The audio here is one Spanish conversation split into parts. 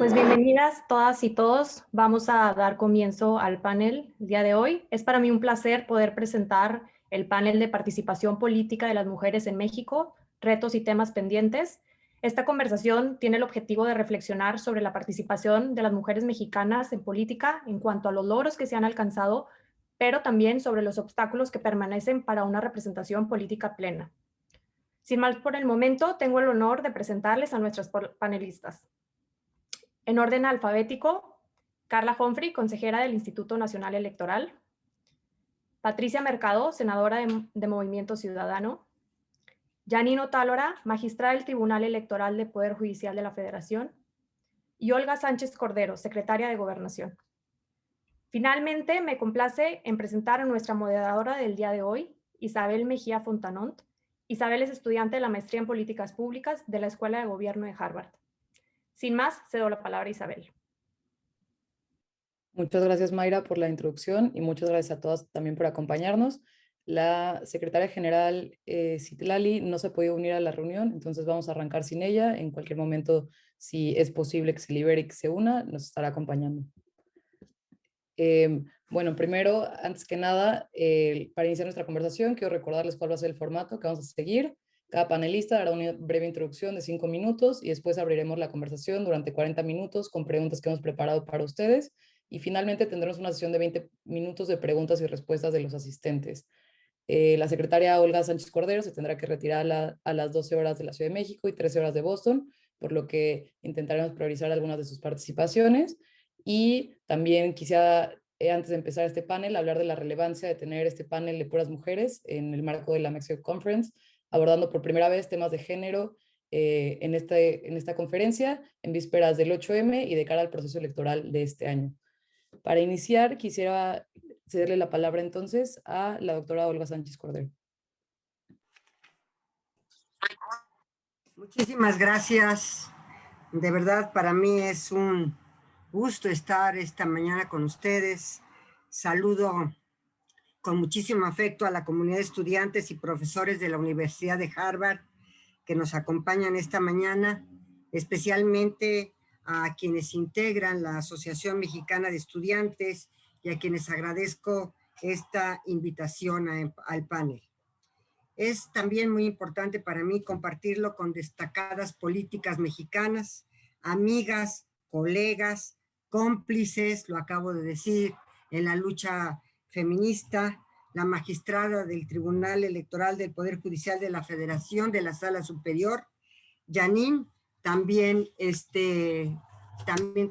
Pues bienvenidas todas y todos. Vamos a dar comienzo al panel el día de hoy. Es para mí un placer poder presentar el panel de participación política de las mujeres en México, retos y temas pendientes. Esta conversación tiene el objetivo de reflexionar sobre la participación de las mujeres mexicanas en política en cuanto a los logros que se han alcanzado, pero también sobre los obstáculos que permanecen para una representación política plena. Sin más por el momento, tengo el honor de presentarles a nuestras panelistas. En orden alfabético, Carla Humphrey, consejera del Instituto Nacional Electoral. Patricia Mercado, senadora de Movimiento Ciudadano. Janine Otálora, magistrada del Tribunal Electoral del Poder Judicial de la Federación. Y Olga Sánchez Cordero, secretaria de Gobernación. Finalmente, me complace en presentar a nuestra moderadora del día de hoy, Isabel Mejía Fontanont. Isabel es estudiante de la maestría en Políticas Públicas de la Escuela de Gobierno de Harvard. Sin más, cedo la palabra a Isabel. Muchas gracias, Mayra, por la introducción y muchas gracias a todas también por acompañarnos. La secretaria general Citlali no se ha podido unir a la reunión, entonces vamos a arrancar sin ella. En cualquier momento, si es posible que se libere y que se una, nos estará acompañando. Bueno, primero, antes que nada, para iniciar nuestra conversación, quiero recordarles cuál va a ser el formato que vamos a seguir. Cada panelista hará una breve introducción de 5 minutos y después abriremos la conversación durante 40 minutos con preguntas que hemos preparado para ustedes. Y finalmente tendremos una sesión de 20 minutos de preguntas y respuestas de los asistentes. La secretaria Olga Sánchez Cordero se tendrá que retirar a las 12 horas de la Ciudad de México y 13 horas de Boston, por lo que intentaremos priorizar algunas de sus participaciones. Y también quisiera, antes de empezar este panel, hablar de la relevancia de tener este panel de puras mujeres en el marco de la Mexico Conference, abordando por primera vez temas de género en esta conferencia, en vísperas del 8M y de cara al proceso electoral de este año. Para iniciar, quisiera cederle la palabra entonces a la doctora Olga Sánchez Cordero. Muchísimas gracias. De verdad, para mí es un gusto estar esta mañana con ustedes. Saludo con muchísimo afecto a la comunidad de estudiantes y profesores de la Universidad de Harvard que nos acompañan esta mañana, especialmente a quienes integran la Asociación Mexicana de Estudiantes y a quienes agradezco esta invitación al panel. Es también muy importante para mí compartirlo con destacadas políticas mexicanas, amigas, colegas, cómplices, lo acabo de decir, en la lucha feminista, la magistrada del Tribunal Electoral del Poder Judicial de la Federación de la Sala Superior, Janine, también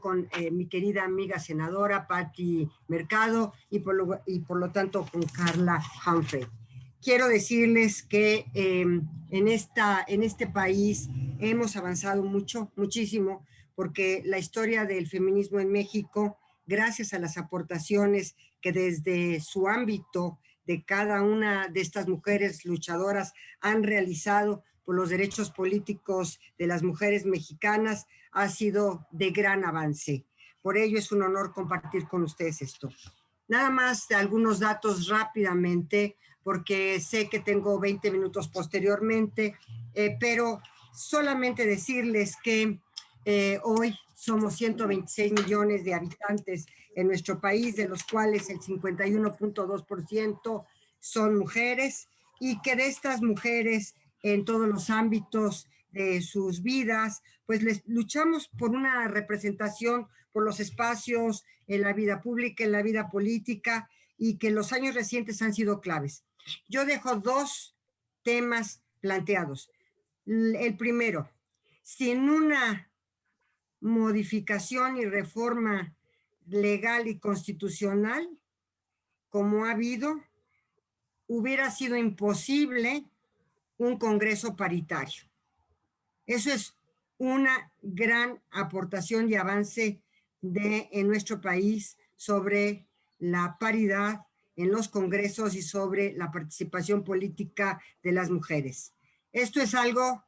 con mi querida amiga senadora Patti Mercado y por lo tanto con Carla Humphrey. Quiero decirles que en este país hemos avanzado muchísimo, porque la historia del feminismo en México, gracias a las aportaciones que desde su ámbito de cada una de estas mujeres luchadoras han realizado por los derechos políticos de las mujeres mexicanas, ha sido de gran avance. Por ello es un honor compartir con ustedes esto. Nada más de algunos datos rápidamente, porque sé que tengo 20 minutos posteriormente, pero solamente decirles que hoy somos 126 millones de habitantes en nuestro país, de los cuales el 51.2% son mujeres, y que de estas mujeres en todos los ámbitos de sus vidas, pues les luchamos por una representación, por los espacios en la vida pública, en la vida política, y que en los años recientes han sido claves. Yo dejo dos temas planteados. El primero, sin una modificación y reforma legal y constitucional, como ha habido, hubiera sido imposible un Congreso paritario. Eso es una gran aportación y avance en nuestro país sobre la paridad en los congresos y sobre la participación política de las mujeres. Esto es algo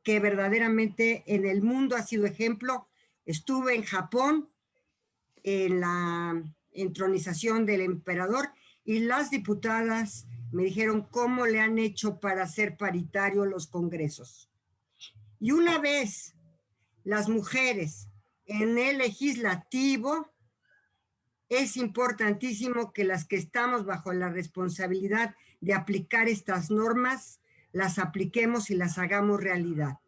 que verdaderamente en el mundo ha sido ejemplo. Estuve en Japón en la entronización del emperador y las diputadas me dijeron cómo le han hecho para hacer paritario los congresos. Y una vez las mujeres En el legislativo es importantísimo que las que estamos bajo la responsabilidad de aplicar estas normas, las apliquemos y las hagamos realidad,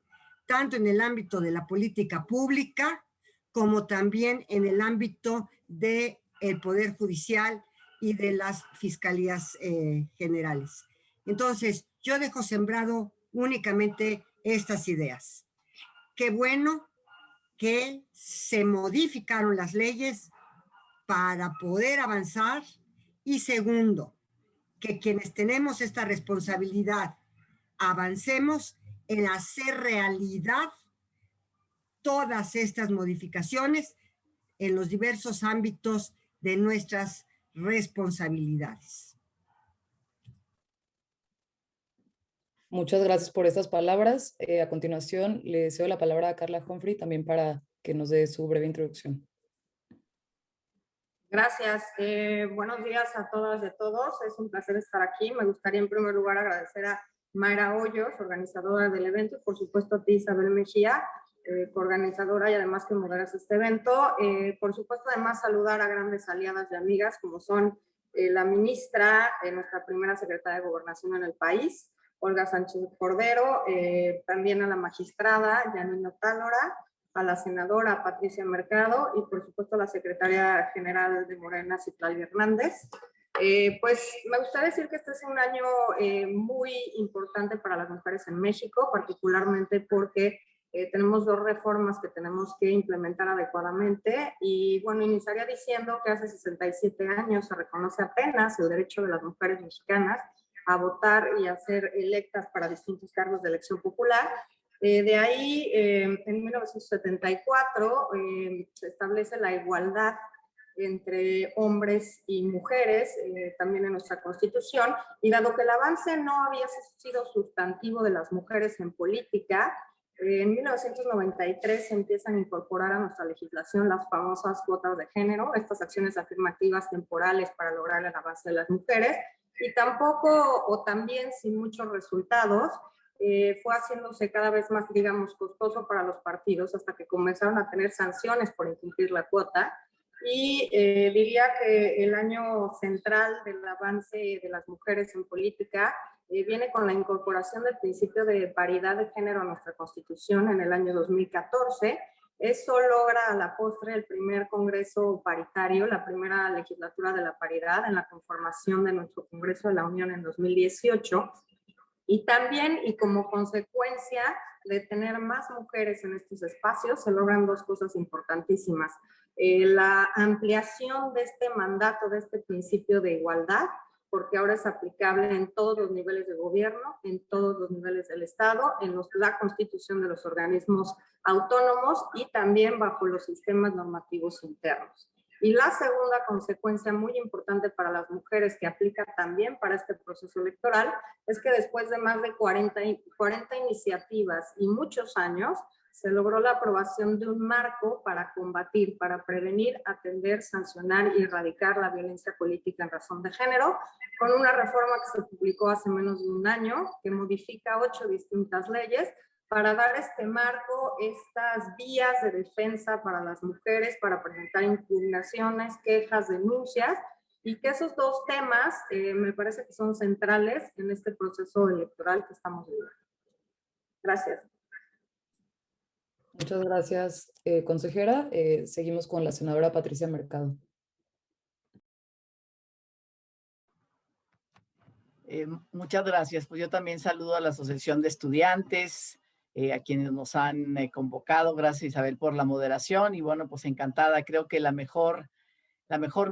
tanto en el ámbito de la política pública como también en el ámbito del Poder Judicial y de las fiscalías generales. Entonces, yo dejo sembrado únicamente estas ideas. Qué bueno que se modificaron las leyes para poder avanzar. Y segundo, que quienes tenemos esta responsabilidad avancemos en hacer realidad todas estas modificaciones en los diversos ámbitos de nuestras responsabilidades. Muchas gracias por estas palabras. A continuación, le cedo la palabra a Carla Humphrey también para que nos dé su breve introducción. Gracias. Buenos días a todas y a todos. Es un placer estar aquí. Me gustaría en primer lugar agradecer a Mayra Hoyos, organizadora del evento, y por supuesto a ti, Isabel Mejía, coorganizadora y además que moderas este evento. Por supuesto, además saludar a grandes aliadas y amigas como son la ministra, nuestra primera secretaria de Gobernación en el país, Olga Sánchez Cordero, también a la magistrada Yanina Otálora, a la senadora Patricia Mercado y por supuesto a la secretaria general de Morena, Citlali Hernández. Pues me gustaría decir que este es un año muy importante para las mujeres en México, particularmente porque tenemos dos reformas que tenemos que implementar adecuadamente y bueno, iniciaría diciendo que hace 67 años se reconoce apenas el derecho de las mujeres mexicanas a votar y a ser electas para distintos cargos de elección popular. De ahí, en 1974, se establece la igualdad entre hombres y mujeres, también en nuestra Constitución, y dado que el avance no había sido sustantivo de las mujeres en política, en 1993 se empiezan a incorporar a nuestra legislación las famosas cuotas de género, estas acciones afirmativas temporales para lograr el avance de las mujeres, y tampoco, o también sin muchos resultados, fue haciéndose cada vez más, digamos, costoso para los partidos hasta que comenzaron a tener sanciones por incumplir la cuota. Y diría que el año central del avance de las mujeres en política viene con la incorporación del principio de paridad de género a nuestra Constitución en el año 2014. Eso logra a la postre el primer Congreso paritario, la primera legislatura de la paridad en la conformación de nuestro Congreso de la Unión en 2018. Y también, y como consecuencia de tener más mujeres en estos espacios, se logran dos cosas importantísimas. La ampliación de este mandato, de este principio de igualdad, porque ahora es aplicable en todos los niveles de gobierno, en todos los niveles del Estado, en la constitución de los organismos autónomos y también bajo los sistemas normativos internos. Y la segunda consecuencia muy importante para las mujeres que aplica también para este proceso electoral es que después de más de 40 iniciativas y muchos años, se logró la aprobación de un marco para combatir, para prevenir, atender, sancionar y erradicar la violencia política en razón de género, con una reforma que se publicó hace menos de un año, que modifica 8 distintas leyes, para dar este marco, estas vías de defensa para las mujeres, para presentar impugnaciones, quejas, denuncias, y que esos dos temas me parece que son centrales en este proceso electoral que estamos viviendo. Gracias. Muchas gracias, consejera. Seguimos con la senadora Patricia Mercado. Muchas gracias. Pues yo también saludo a la Asociación de Estudiantes, a quienes nos han convocado. Gracias, Isabel, por la moderación. Y bueno, pues encantada. Creo que la mejor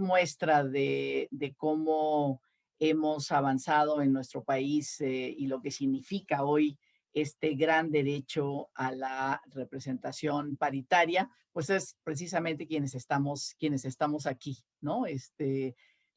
muestra de cómo hemos avanzado en nuestro país y lo que significa hoy este gran derecho a la representación paritaria, pues es precisamente quienes estamos aquí, ¿no?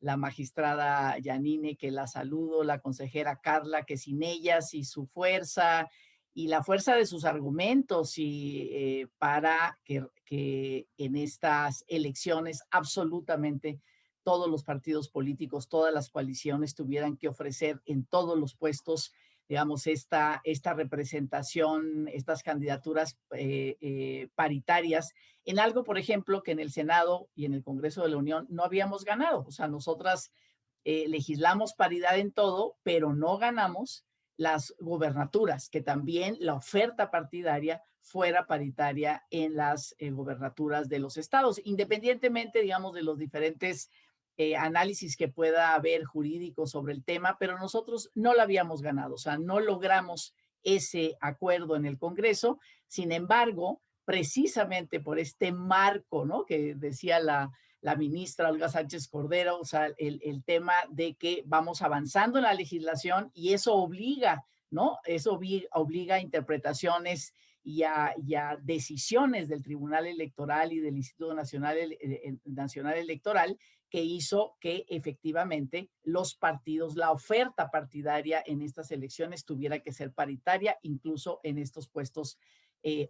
La magistrada Yanine, que la saludo, la consejera Carla, que sin ellas y su fuerza y la fuerza de sus argumentos y para que en estas elecciones absolutamente todos los partidos políticos, todas las coaliciones tuvieran que ofrecer en todos los puestos digamos, esta representación, estas candidaturas paritarias en algo, por ejemplo, que en el Senado y en el Congreso de la Unión no habíamos ganado. O sea, nosotras legislamos paridad en todo, pero no ganamos las gobernaturas, que también la oferta partidaria fuera paritaria en las gobernaturas de los estados, independientemente, digamos, de los diferentes análisis que pueda haber jurídico sobre el tema, pero nosotros no la habíamos ganado, o sea, no logramos ese acuerdo en el Congreso. Sin embargo, precisamente por este marco, ¿no?, que decía la ministra Olga Sánchez Cordero, o sea, el tema de que vamos avanzando en la legislación y eso obliga, ¿no? Eso obliga a interpretaciones y a decisiones del Tribunal Electoral y del Instituto Nacional Electoral, que hizo que efectivamente los partidos, la oferta partidaria en estas elecciones tuviera que ser paritaria, incluso en estos puestos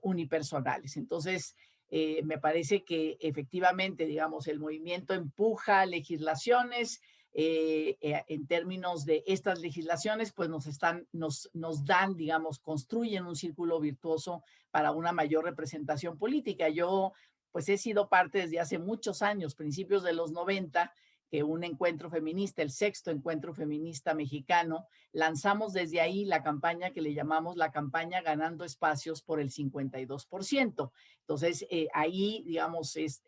unipersonales. Entonces, me parece que efectivamente, digamos, el movimiento empuja legislaciones. En términos de estas legislaciones, pues nos dan, digamos, construyen un círculo virtuoso para una mayor representación política. Yo, pues, he sido parte desde hace muchos años, principios de los 90, que un encuentro feminista, el 6º encuentro feminista mexicano, lanzamos desde ahí la campaña que le llamamos la campaña Ganando Espacios por el 52%. Entonces, ahí, digamos, es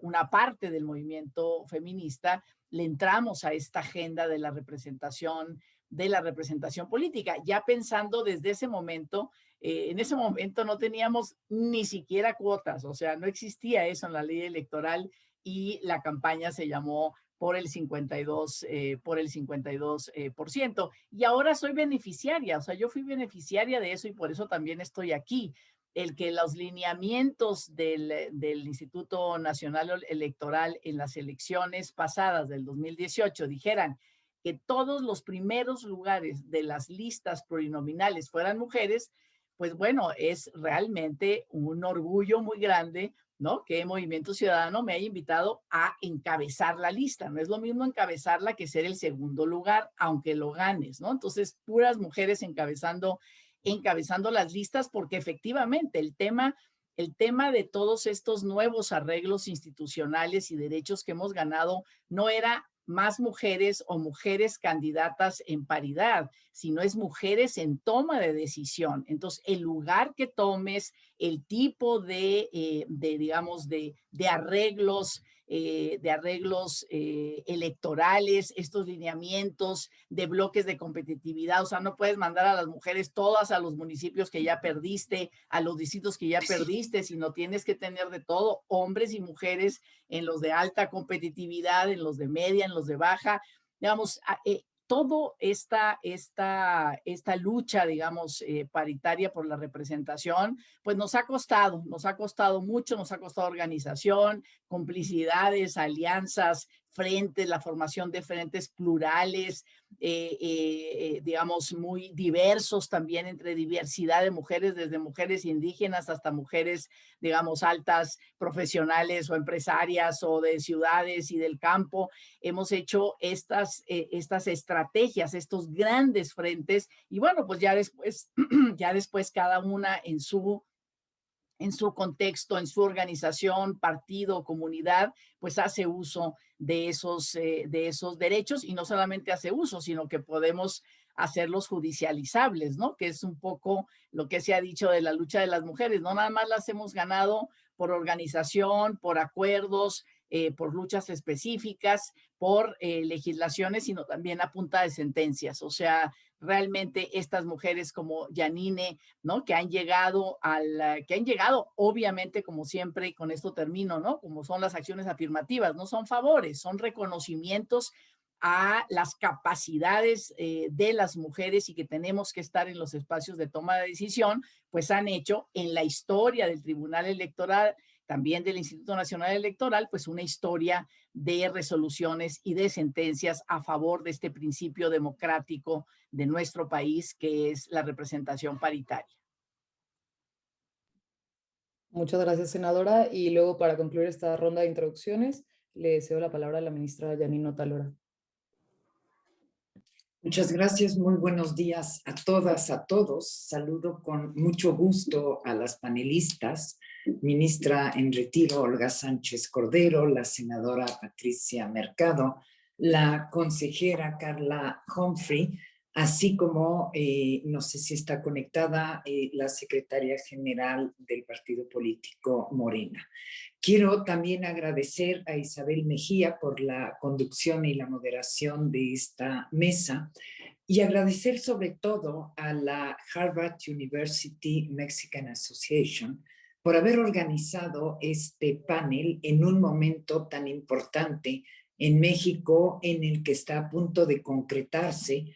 una parte del movimiento feminista, le entramos a esta agenda de la representación política, ya pensando desde ese momento. En ese momento no teníamos ni siquiera cuotas, o sea, no existía eso en la ley electoral y la campaña se llamó por el 52%. Y ahora soy beneficiaria, o sea, yo fui beneficiaria de eso y por eso también estoy aquí. El que los lineamientos del Instituto Nacional Electoral en las elecciones pasadas del 2018 dijeran que todos los primeros lugares de las listas plurinominales fueran mujeres, pues bueno, es realmente un orgullo muy grande, ¿no?, que Movimiento Ciudadano me haya invitado a encabezar la lista. No es lo mismo encabezarla que ser el segundo lugar, aunque lo ganes, ¿no? Entonces, puras mujeres encabezando las listas, porque efectivamente el tema de todos estos nuevos arreglos institucionales y derechos que hemos ganado no era más mujeres o mujeres candidatas en paridad, sino es mujeres en toma de decisión. Entonces, el lugar que tomes, el tipo de digamos, de arreglos, electorales, estos lineamientos de bloques de competitividad, o sea, no puedes mandar a las mujeres todas a los municipios que ya perdiste, a los distritos que ya perdiste, sino tienes que tener de todo, hombres y mujeres en los de alta competitividad, en los de media, en los de baja, digamos, todo esta lucha, digamos, paritaria por la representación, pues nos ha costado mucho, nos ha costado organización, complicidades, alianzas, frentes, la formación de frentes plurales, digamos, muy diversos también, entre diversidad de mujeres, desde mujeres indígenas hasta mujeres, digamos, altas profesionales o empresarias o de ciudades y del campo. Hemos hecho estas estrategias, estos grandes frentes, y bueno, pues ya después cada una en su contexto, en su organización, partido, comunidad, pues hace uso de esos derechos, y no solamente hace uso, sino que podemos hacerlos judicializables, ¿no? Que es un poco lo que se ha dicho de la lucha de las mujeres. No nada más las hemos ganado por organización, por acuerdos, por luchas específicas, por legislaciones, sino también a punta de sentencias. O sea, realmente estas mujeres como Yanine, ¿no?, que han llegado obviamente, como siempre, y con esto termino, ¿no?, como son las acciones afirmativas, no son favores, son reconocimientos a las capacidades de las mujeres y que tenemos que estar en los espacios de toma de decisión, pues han hecho en la historia del Tribunal Electoral, también del Instituto Nacional Electoral, pues una historia de resoluciones y de sentencias a favor de este principio democrático de nuestro país, que es la representación paritaria. Muchas gracias, senadora. Y luego, para concluir esta ronda de introducciones, le cedo la palabra a la ministra Yanine Otalora. Muchas gracias, muy buenos días a todas, a todos. Saludo con mucho gusto a las panelistas, ministra en retiro Olga Sánchez Cordero, la senadora Patricia Mercado, la consejera Carla Humphrey, así como, no sé si está conectada, la secretaria general del partido político Morena. Quiero también agradecer a Isabel Mejía por la conducción y la moderación de esta mesa y agradecer sobre todo a la Harvard University Mexican Association por haber organizado este panel en un momento tan importante en México, en el que está a punto de concretarse,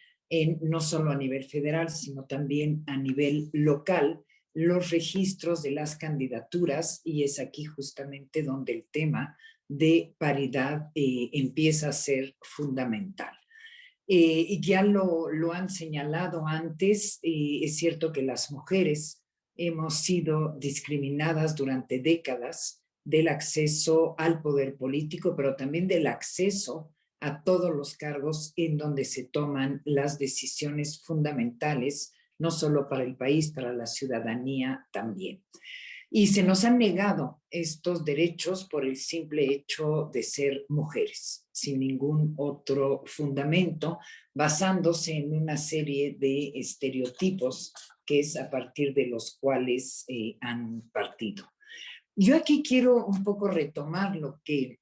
no solo a nivel federal, sino también a nivel local, los registros de las candidaturas, y es aquí justamente donde el tema de paridad empieza a ser fundamental. Ya lo han señalado antes, es cierto que las mujeres hemos sido discriminadas durante décadas del acceso al poder político, pero también del acceso a todos los cargos en donde se toman las decisiones fundamentales, no solo para el país, para la ciudadanía también. Y se nos han negado estos derechos por el simple hecho de ser mujeres, sin ningún otro fundamento, basándose en una serie de estereotipos que es a partir de los cuales han partido. Yo aquí quiero un poco retomar lo que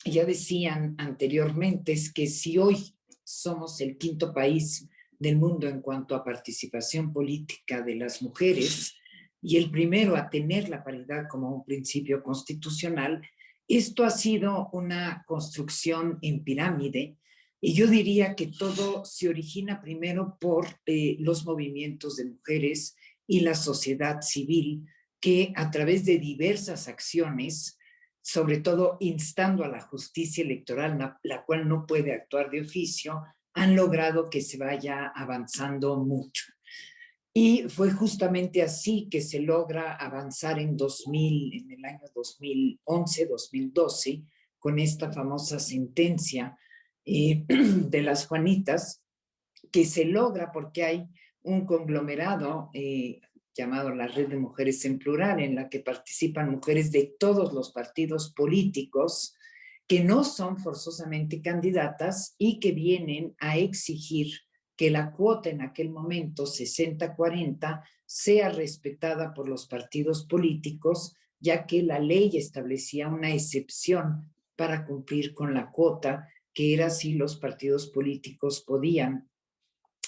ya decían anteriormente, es que si hoy somos el quinto país del mundo en cuanto a participación política de las mujeres y el primero a tener la paridad como un principio constitucional, esto ha sido una construcción en pirámide, y yo diría que todo se origina primero por los movimientos de mujeres y la sociedad civil, que a través de diversas acciones, sobre todo instando a la justicia electoral, la cual no puede actuar de oficio, han logrado que se vaya avanzando mucho. Y fue justamente así que se logra avanzar en el año 2011, 2012, con esta famosa sentencia de las Juanitas, que se logra porque hay un conglomerado llamado la Red de Mujeres en Plural, en la que participan mujeres de todos los partidos políticos que no son forzosamente candidatas y que vienen a exigir que la cuota en aquel momento, 60-40, sea respetada por los partidos políticos, ya que la ley establecía una excepción para cumplir con la cuota, que era si los partidos políticos podían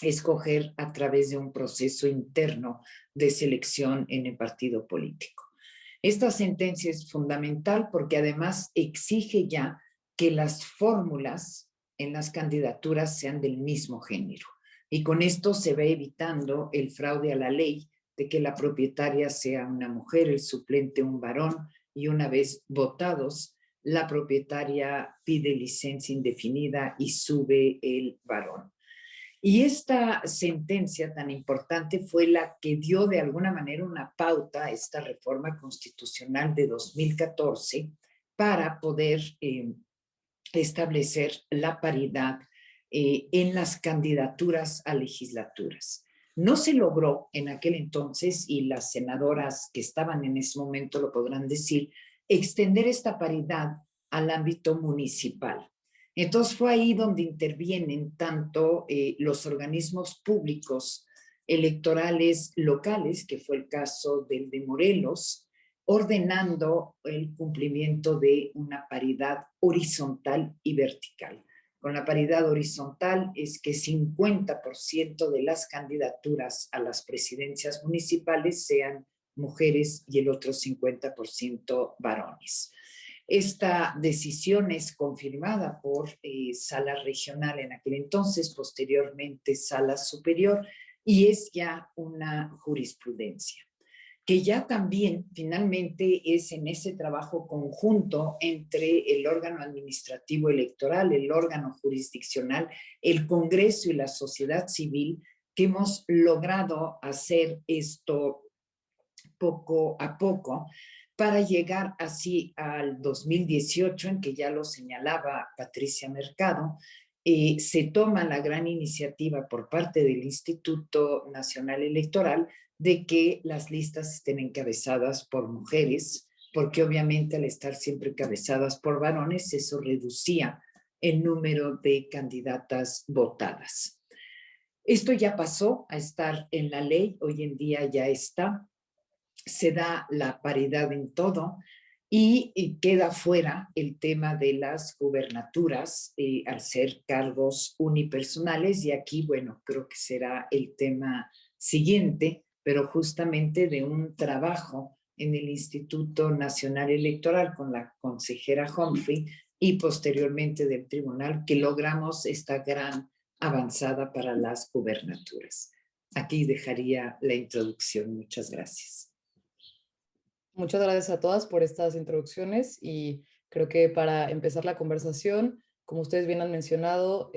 escoger a través de un proceso interno de selección en el partido político. Esta sentencia es fundamental porque además exige ya que las fórmulas en las candidaturas sean del mismo género. Y con esto se va evitando el fraude a la ley de que la propietaria sea una mujer, el suplente un varón, y una vez votados, la propietaria pide licencia indefinida y sube el varón. Y esta sentencia tan importante fue la que dio de alguna manera una pauta a esta reforma constitucional de 2014 para poder establecer la paridad en las candidaturas a legislaturas. No se logró en aquel entonces, y las senadoras que estaban en ese momento lo podrán decir, extender esta paridad al ámbito municipal. Entonces fue ahí donde intervienen tanto los organismos públicos electorales locales, que fue el caso del de Morelos, ordenando el cumplimiento de una paridad horizontal y vertical. Con la paridad horizontal es que 50% de las candidaturas a las presidencias municipales sean mujeres y el otro 50% varones. Esta decisión es confirmada por Sala Regional en aquel entonces, posteriormente Sala Superior, y es ya una jurisprudencia que ya también finalmente es en ese trabajo conjunto entre el órgano administrativo electoral, el órgano jurisdiccional, el Congreso y la sociedad civil, que hemos logrado hacer esto poco a poco para llegar así al 2018, en que ya lo señalaba Patricia Mercado, se toma la gran iniciativa por parte del Instituto Nacional Electoral de que las listas estén encabezadas por mujeres, porque obviamente al estar siempre encabezadas por varones, eso reducía el número de candidatas votadas. Esto ya pasó a estar en la ley, hoy en día ya está, se da la paridad en todo y queda fuera el tema de las gubernaturas al ser cargos unipersonales y aquí, bueno, creo que será el tema siguiente, pero justamente de un trabajo en el Instituto Nacional Electoral con la consejera Humphrey y posteriormente del tribunal que logramos esta gran avanzada para las gubernaturas. Aquí dejaría la introducción. Muchas gracias. Muchas gracias a todas por estas introducciones y creo que para empezar la conversación, como ustedes bien han mencionado,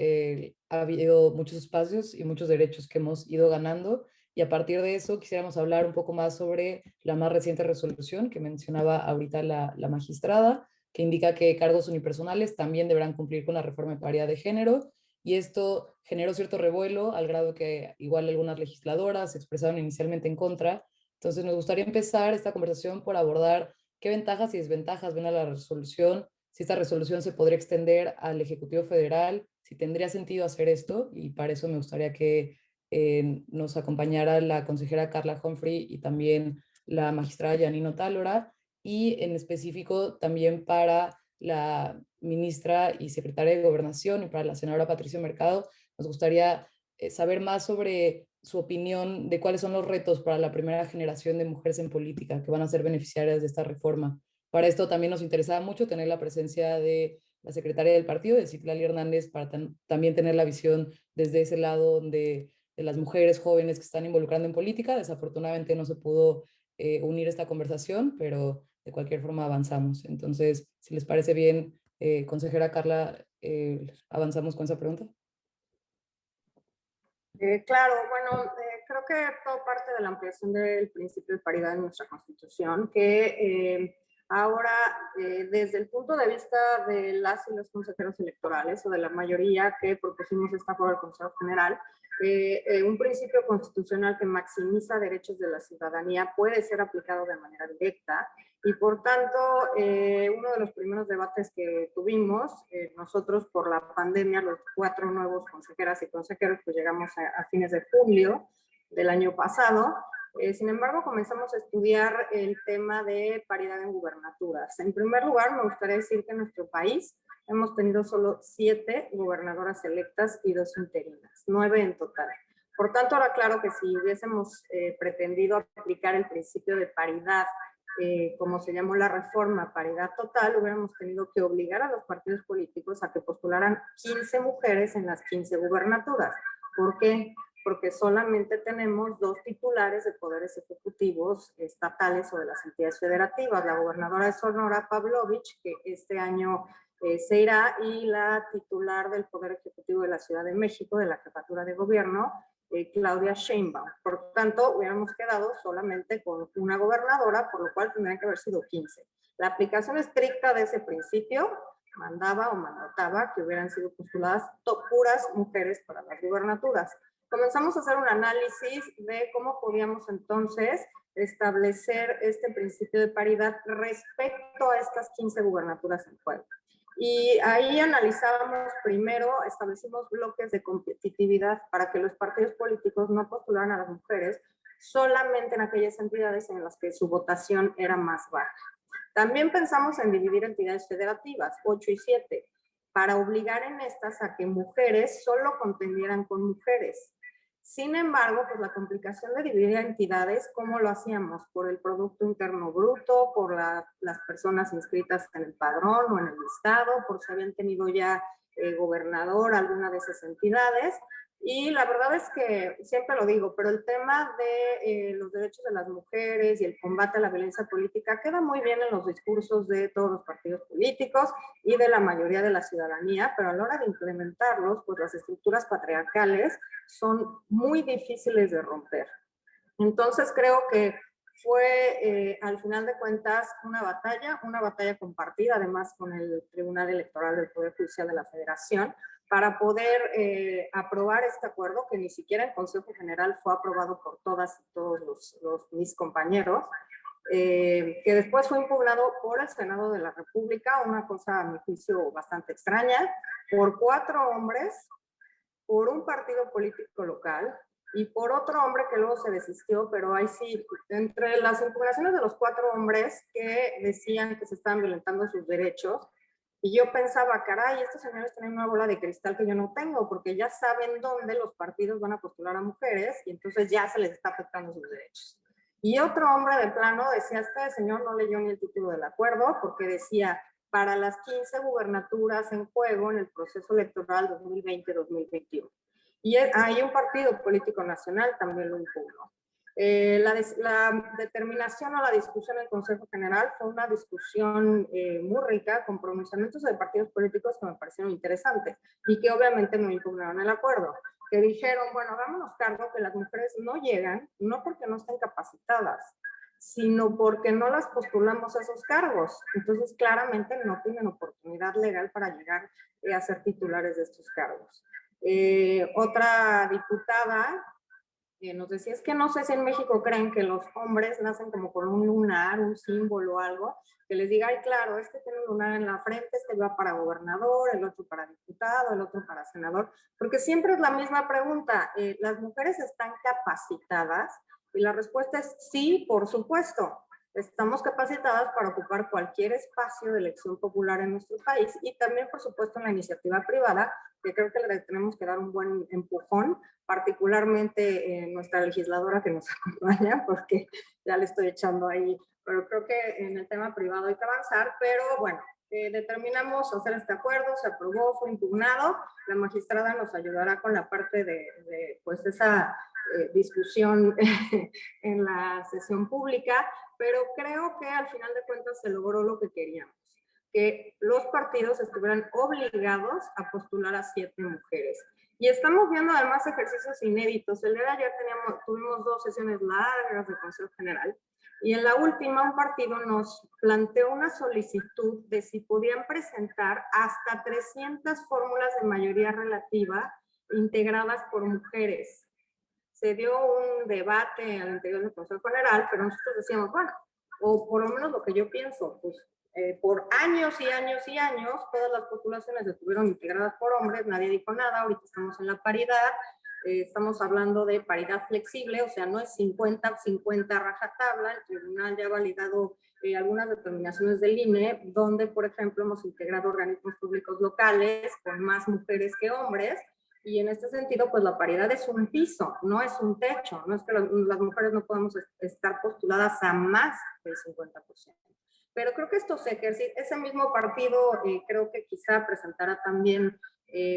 ha habido muchos espacios y muchos derechos que hemos ido ganando y a partir de eso quisiéramos hablar un poco más sobre la más reciente resolución que mencionaba ahorita la magistrada, que indica que cargos unipersonales también deberán cumplir con la reforma de paridad de género y esto generó cierto revuelo al grado que igual algunas legisladoras se expresaron inicialmente en contra. Entonces, nos gustaría empezar esta conversación por abordar qué ventajas y desventajas ven a la resolución, si esta resolución se podría extender al Ejecutivo Federal, si tendría sentido hacer esto, y para eso me gustaría que nos acompañara la consejera Carla Humphrey y también la magistrada Yanino Tálora, y en específico también para la ministra y secretaria de Gobernación y para la senadora Patricia Mercado, nos gustaría saber más sobre su opinión de cuáles son los retos para la primera generación de mujeres en política que van a ser beneficiarias de esta reforma. Para esto también nos interesaba mucho tener la presencia de la secretaria del partido, de Citlali Hernández, para también tener la visión desde ese lado de las mujeres jóvenes que están involucrando en política. Desafortunadamente no se pudo unir esta conversación, pero de cualquier forma avanzamos. Entonces, si les parece bien, consejera Carla, avanzamos con esa pregunta. Claro, bueno, creo que todo parte de la ampliación del principio de paridad en nuestra Constitución, que ahora, desde el punto de vista de las y los consejeros electorales o de la mayoría que propusimos esta por el Consejo General, un principio constitucional que maximiza derechos de la ciudadanía puede ser aplicado de manera directa y por tanto uno de los primeros debates que tuvimos nosotros por la pandemia, los 4 nuevos consejeras y consejeros, pues llegamos a fines de julio del año pasado. Sin embargo, comenzamos a estudiar el tema de paridad en gubernaturas. En primer lugar, me gustaría decir que en nuestro país hemos tenido solo 7 gobernadoras electas y 2 interinas, 9 en total. Por tanto, ahora claro que si hubiésemos pretendido aplicar el principio de paridad, como se llamó la reforma paridad total, hubiéramos tenido que obligar a los partidos políticos a que postularan 15 mujeres en las 15 gubernaturas. ¿Por qué? Porque solamente tenemos 2 titulares de poderes ejecutivos estatales o de las entidades federativas, la gobernadora de Sonora, Pavlovich, que este año se irá, y la titular del Poder Ejecutivo de la Ciudad de México, de la Jefatura de Gobierno, Claudia Sheinbaum. Por tanto, hubiéramos quedado solamente con una gobernadora, por lo cual tendrían que haber sido 15. La aplicación estricta de ese principio mandaba o mandataba que hubieran sido postuladas puras mujeres para las gubernaturas. Comenzamos a hacer un análisis de cómo podíamos entonces establecer este principio de paridad respecto a estas 15 gubernaturas en juego. Y ahí analizábamos primero, establecimos bloques de competitividad para que los partidos políticos no postularan a las mujeres solamente en aquellas entidades en las que su votación era más baja. También pensamos en dividir entidades federativas, 8 y 7, para obligar en estas a que mujeres solo contendieran con mujeres. Sin embargo, pues la complicación de dividir entidades, ¿cómo lo hacíamos? Por el Producto Interno Bruto, por las personas inscritas en el padrón o en el listado, por si habían tenido ya gobernador alguna de esas entidades. Y la verdad es que siempre lo digo, pero el tema de los derechos de las mujeres y el combate a la violencia política queda muy bien en los discursos de todos los partidos políticos y de la mayoría de la ciudadanía, pero a la hora de implementarlos, pues las estructuras patriarcales son muy difíciles de romper. Entonces creo que fue al final de cuentas una batalla compartida además con el Tribunal Electoral del Poder Judicial de la Federación, para poder aprobar este acuerdo, que ni siquiera en Consejo General fue aprobado por todas y todos mis compañeros, que después fue impugnado por el Senado de la República, una cosa a mi juicio bastante extraña, por 4 hombres, por un partido político local y por otro hombre que luego se desistió, pero ahí sí, entre las impugnaciones de los 4 hombres que decían que se estaban violentando sus derechos, y yo pensaba, caray, estos señores tienen una bola de cristal que yo no tengo, porque ya saben dónde los partidos van a postular a mujeres y entonces ya se les está afectando sus derechos. Y otro hombre de plano decía, este señor no leyó ni el título del acuerdo, porque decía, para las 15 gubernaturas en juego en el proceso electoral 2020-2021. Y hay un partido político nacional también lo impugnó. La determinación o la discusión en el Consejo General fue una discusión muy rica, con pronunciamientos de partidos políticos que me parecieron interesantes y que obviamente no impugnaron el acuerdo, que dijeron, bueno, hagámonos cargo que las mujeres no llegan, no porque no estén capacitadas, sino porque no las postulamos a esos cargos. Entonces, claramente no tienen oportunidad legal para llegar a ser titulares de estos cargos. Otra diputada nos decía, es que no sé si en México creen que los hombres nacen como con un lunar, un símbolo o algo, que les diga, ay, claro, este tiene un lunar en la frente, este va para gobernador, el otro para diputado, el otro para senador, porque siempre es la misma pregunta, ¿las mujeres están capacitadas? Y la respuesta es sí, por supuesto. Estamos capacitadas para ocupar cualquier espacio de elección popular en nuestro país y también, por supuesto, en la iniciativa privada, que creo que le tenemos que dar un buen empujón, particularmente nuestra legisladora que nos acompaña, porque ya le estoy echando ahí, pero creo que en el tema privado hay que avanzar, pero bueno, determinamos hacer este acuerdo, se aprobó, fue impugnado, la magistrada nos ayudará con la parte de pues esa discusión en la sesión pública, pero creo que al final de cuentas se logró lo que queríamos, que los partidos estuvieran obligados a postular a 7 mujeres. Y estamos viendo además ejercicios inéditos. El día de ayer tuvimos 2 sesiones largas de Consejo General y en la última un partido nos planteó una solicitud de si podían presentar hasta 300 fórmulas de mayoría relativa integradas por mujeres. Se dio un debate al interior del Consejo General, pero nosotros decíamos, bueno, o por lo menos lo que yo pienso, pues por años y años y años, todas las postulaciones estuvieron integradas por hombres, nadie dijo nada, ahorita estamos en la paridad, estamos hablando de paridad flexible, o sea, no es 50-50 rajatabla, el tribunal ya ha validado algunas determinaciones del INE, donde, por ejemplo, hemos integrado organismos públicos locales con más mujeres que hombres, y en este sentido, pues la paridad es un piso, no es un techo, no es que las mujeres no podamos estar postuladas a más del 50%. Pero creo que estos ejercicios, ese mismo partido creo que quizá presentará también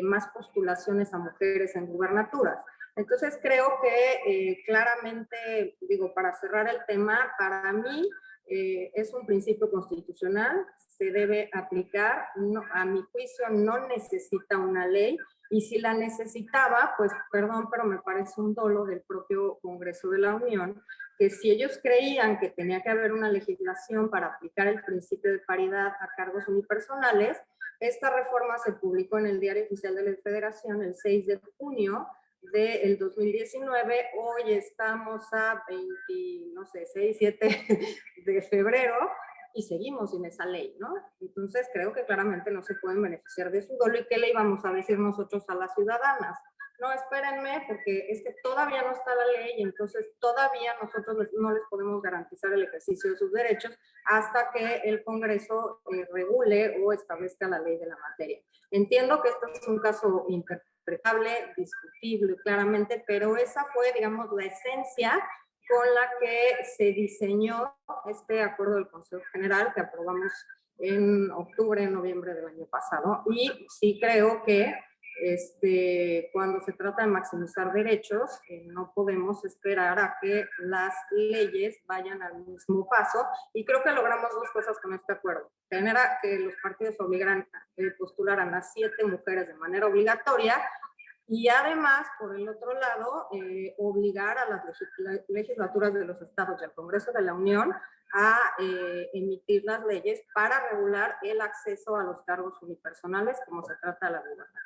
más postulaciones a mujeres en gubernaturas. Entonces creo que claramente, digo, para cerrar el tema, para mí es un principio constitucional, se debe aplicar, no, a mi juicio no necesita una ley, y si la necesitaba, pues perdón, pero me parece un dolo del propio Congreso de la Unión, que si ellos creían que tenía que haber una legislación para aplicar el principio de paridad a cargos unipersonales, esta reforma se publicó en el Diario Oficial de la Federación el 6 de junio del 2019, hoy estamos a 6, 7 de febrero, y seguimos sin esa ley, ¿no? Entonces creo que claramente no se pueden beneficiar de su dolo. ¿Y qué le íbamos a decir nosotros a las ciudadanas? No, espérenme, porque es que todavía no está la ley y entonces todavía nosotros no les podemos garantizar el ejercicio de sus derechos hasta que el Congreso regule o establezca la ley de la materia. Entiendo que esto es un caso interpretable, discutible claramente, pero esa fue, digamos, la esencia con la que se diseñó este acuerdo del Consejo General que aprobamos en octubre, noviembre del año pasado. Y sí creo que cuando se trata de maximizar derechos, no podemos esperar a que las leyes vayan al mismo paso. Y creo que logramos 2 cosas con este acuerdo. Genera que los partidos obligaran postularan a 7 mujeres de manera obligatoria, y además, por el otro lado, obligar a las legislaturas de los estados y al Congreso de la Unión a emitir las leyes para regular el acceso a los cargos unipersonales, como se trata de la gubernatura.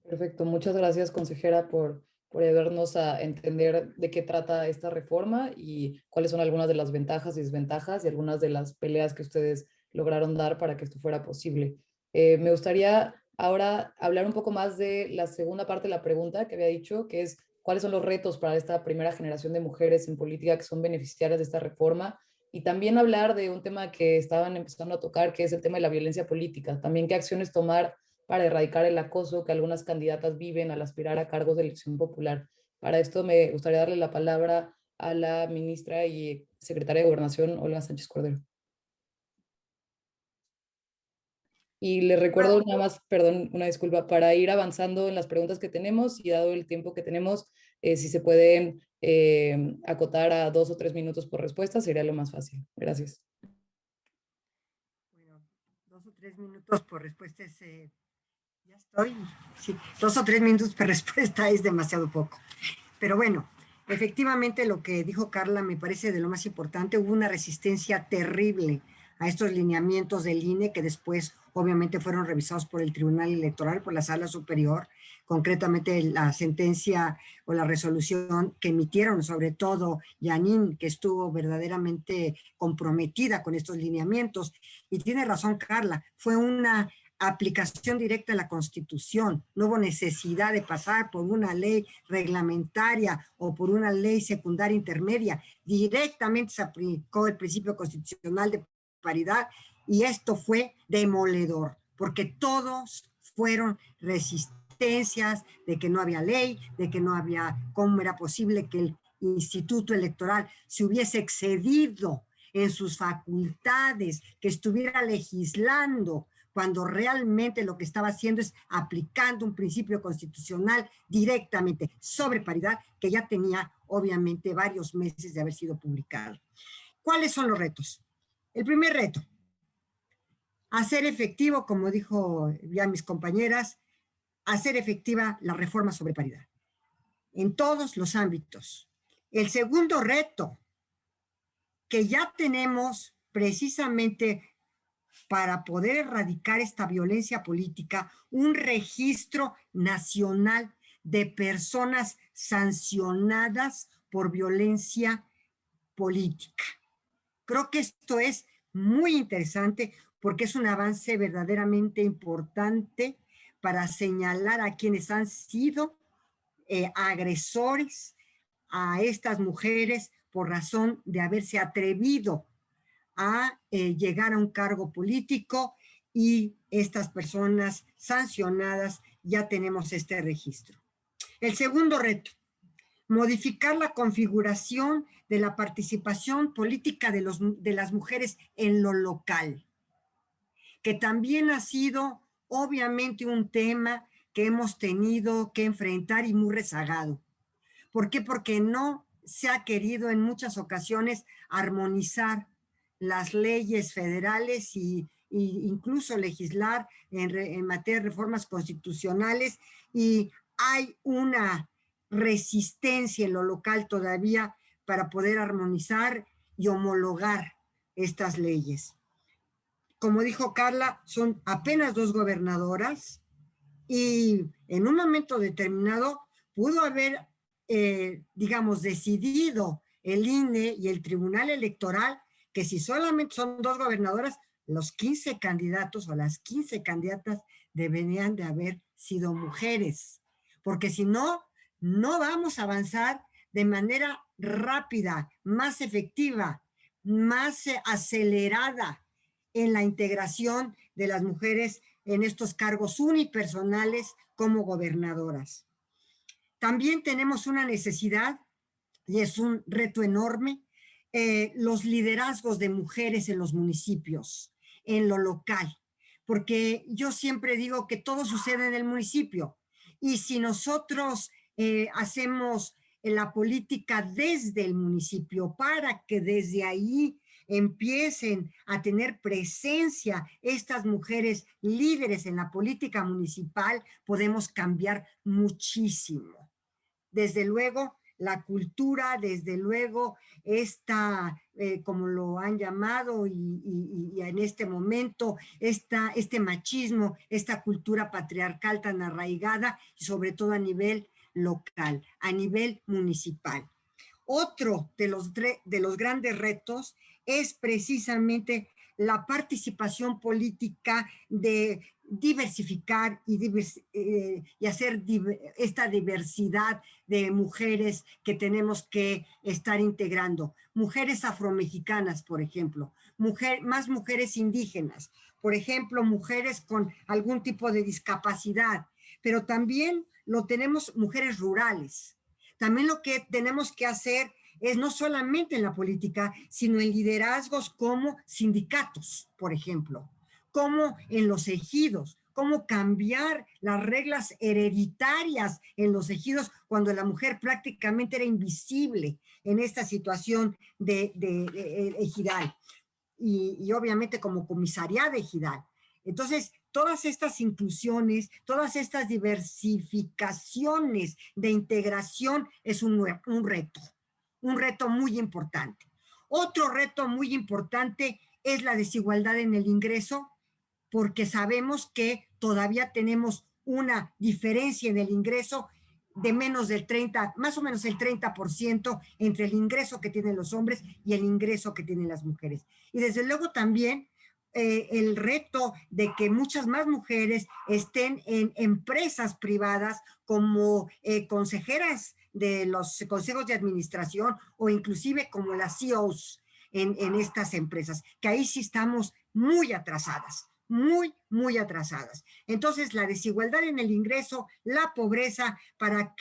Perfecto, muchas gracias, consejera, por ayudarnos a entender de qué trata esta reforma y cuáles son algunas de las ventajas y desventajas y algunas de las peleas que ustedes lograron dar para que esto fuera posible. Me gustaría ahora hablar un poco más de la segunda parte de la pregunta que había dicho, que es cuáles son los retos para esta primera generación de mujeres en política que son beneficiarias de esta reforma y también hablar de un tema que estaban empezando a tocar, que es el tema de la violencia política. También qué acciones tomar para erradicar el acoso que algunas candidatas viven al aspirar a cargos de elección popular. Para esto me gustaría darle la palabra a la ministra y secretaria de Gobernación, Olga Sánchez Cordero. Y les recuerdo nada más, perdón, una disculpa, para ir avanzando en las preguntas que tenemos y dado el tiempo que tenemos, si se pueden acotar a 2 o 3 minutos por respuesta, sería lo más fácil. Gracias. Bueno, 2 o 3 minutos por respuesta es... ya estoy. Sí, 2 o 3 minutos por respuesta es demasiado poco. Pero bueno, efectivamente lo que dijo Carla me parece de lo más importante. Hubo una resistencia terrible a estos lineamientos del INE que después obviamente fueron revisados por el Tribunal Electoral, por la Sala Superior, concretamente la sentencia o la resolución que emitieron, sobre todo Yanin, que estuvo verdaderamente comprometida con estos lineamientos. Y tiene razón Carla, fue una aplicación directa de la Constitución. No hubo necesidad de pasar por una ley reglamentaria o por una ley secundaria intermedia. Directamente se aplicó el principio constitucional de paridad y esto fue demoledor, porque todos fueron resistencias de que no había ley, de que no había, cómo era posible que el Instituto Electoral se hubiese excedido en sus facultades, que estuviera legislando cuando realmente lo que estaba haciendo es aplicando un principio constitucional directamente sobre paridad que ya tenía obviamente varios meses de haber sido publicado. ¿Cuáles son los retos? El primer reto, hacer efectivo, como dijo ya mis compañeras, hacer efectiva la reforma sobre paridad en todos los ámbitos. El segundo reto, que ya tenemos precisamente para poder erradicar esta violencia política, un registro nacional de personas sancionadas por violencia política. Creo que esto es muy interesante porque es un avance verdaderamente importante para señalar a quienes han sido agresores a estas mujeres por razón de haberse atrevido a llegar a un cargo político y estas personas sancionadas ya tenemos este registro. El segundo reto, modificar la configuración de la participación política de las mujeres en lo local, que también ha sido obviamente un tema que hemos tenido que enfrentar y muy rezagado. ¿Por qué? Porque no se ha querido en muchas ocasiones armonizar las leyes federales y incluso legislar en materia de reformas constitucionales y hay una resistencia en lo local todavía para poder armonizar y homologar estas leyes. Como dijo Carla, son apenas 2 gobernadoras y en un momento determinado pudo haber, digamos, decidido el INE y el Tribunal Electoral que si solamente son 2 gobernadoras, los 15 candidatos o las 15 candidatas deberían de haber sido mujeres, porque si no, no vamos a avanzar de manera rápida, más efectiva, más acelerada en la integración de las mujeres en estos cargos unipersonales como gobernadoras. También tenemos una necesidad, y es un reto enorme, los liderazgos de mujeres en los municipios, en lo local, porque yo siempre digo que todo sucede en el municipio, y si nosotros hacemos la política desde el municipio para que desde ahí empiecen a tener presencia estas mujeres líderes en la política municipal, podemos cambiar muchísimo. Desde luego, La cultura, desde luego, esta, como lo han llamado, y en este momento, este machismo, esta cultura patriarcal tan arraigada, y sobre todo a nivel local, a nivel municipal. Otro de los grandes retos es precisamente la participación política, de diversificar y hacer esta diversidad de mujeres que tenemos que estar integrando. Mujeres afromexicanas, por ejemplo, más mujeres indígenas, por ejemplo, mujeres con algún tipo de discapacidad, pero también lo tenemos mujeres rurales. También lo que tenemos que hacer es no solamente en la política, sino en liderazgos como sindicatos, por ejemplo, como en los ejidos, cómo cambiar las reglas hereditarias en los ejidos cuando la mujer prácticamente era invisible en esta situación de ejidal y obviamente como comisariada ejidal. Entonces, todas estas inclusiones, todas estas diversificaciones de integración es un reto muy importante. Otro reto muy importante es la desigualdad en el ingreso, porque sabemos que todavía tenemos una diferencia en el ingreso de menos del 30, más o menos el 30% entre el ingreso que tienen los hombres y el ingreso que tienen las mujeres. Y desde luego también el reto de que muchas más mujeres estén en empresas privadas como consejeras de los consejos de administración o inclusive como las CEOs en estas empresas, que ahí sí estamos muy atrasadas. Muy atrasadas. Entonces, la desigualdad en el ingreso, la pobreza, para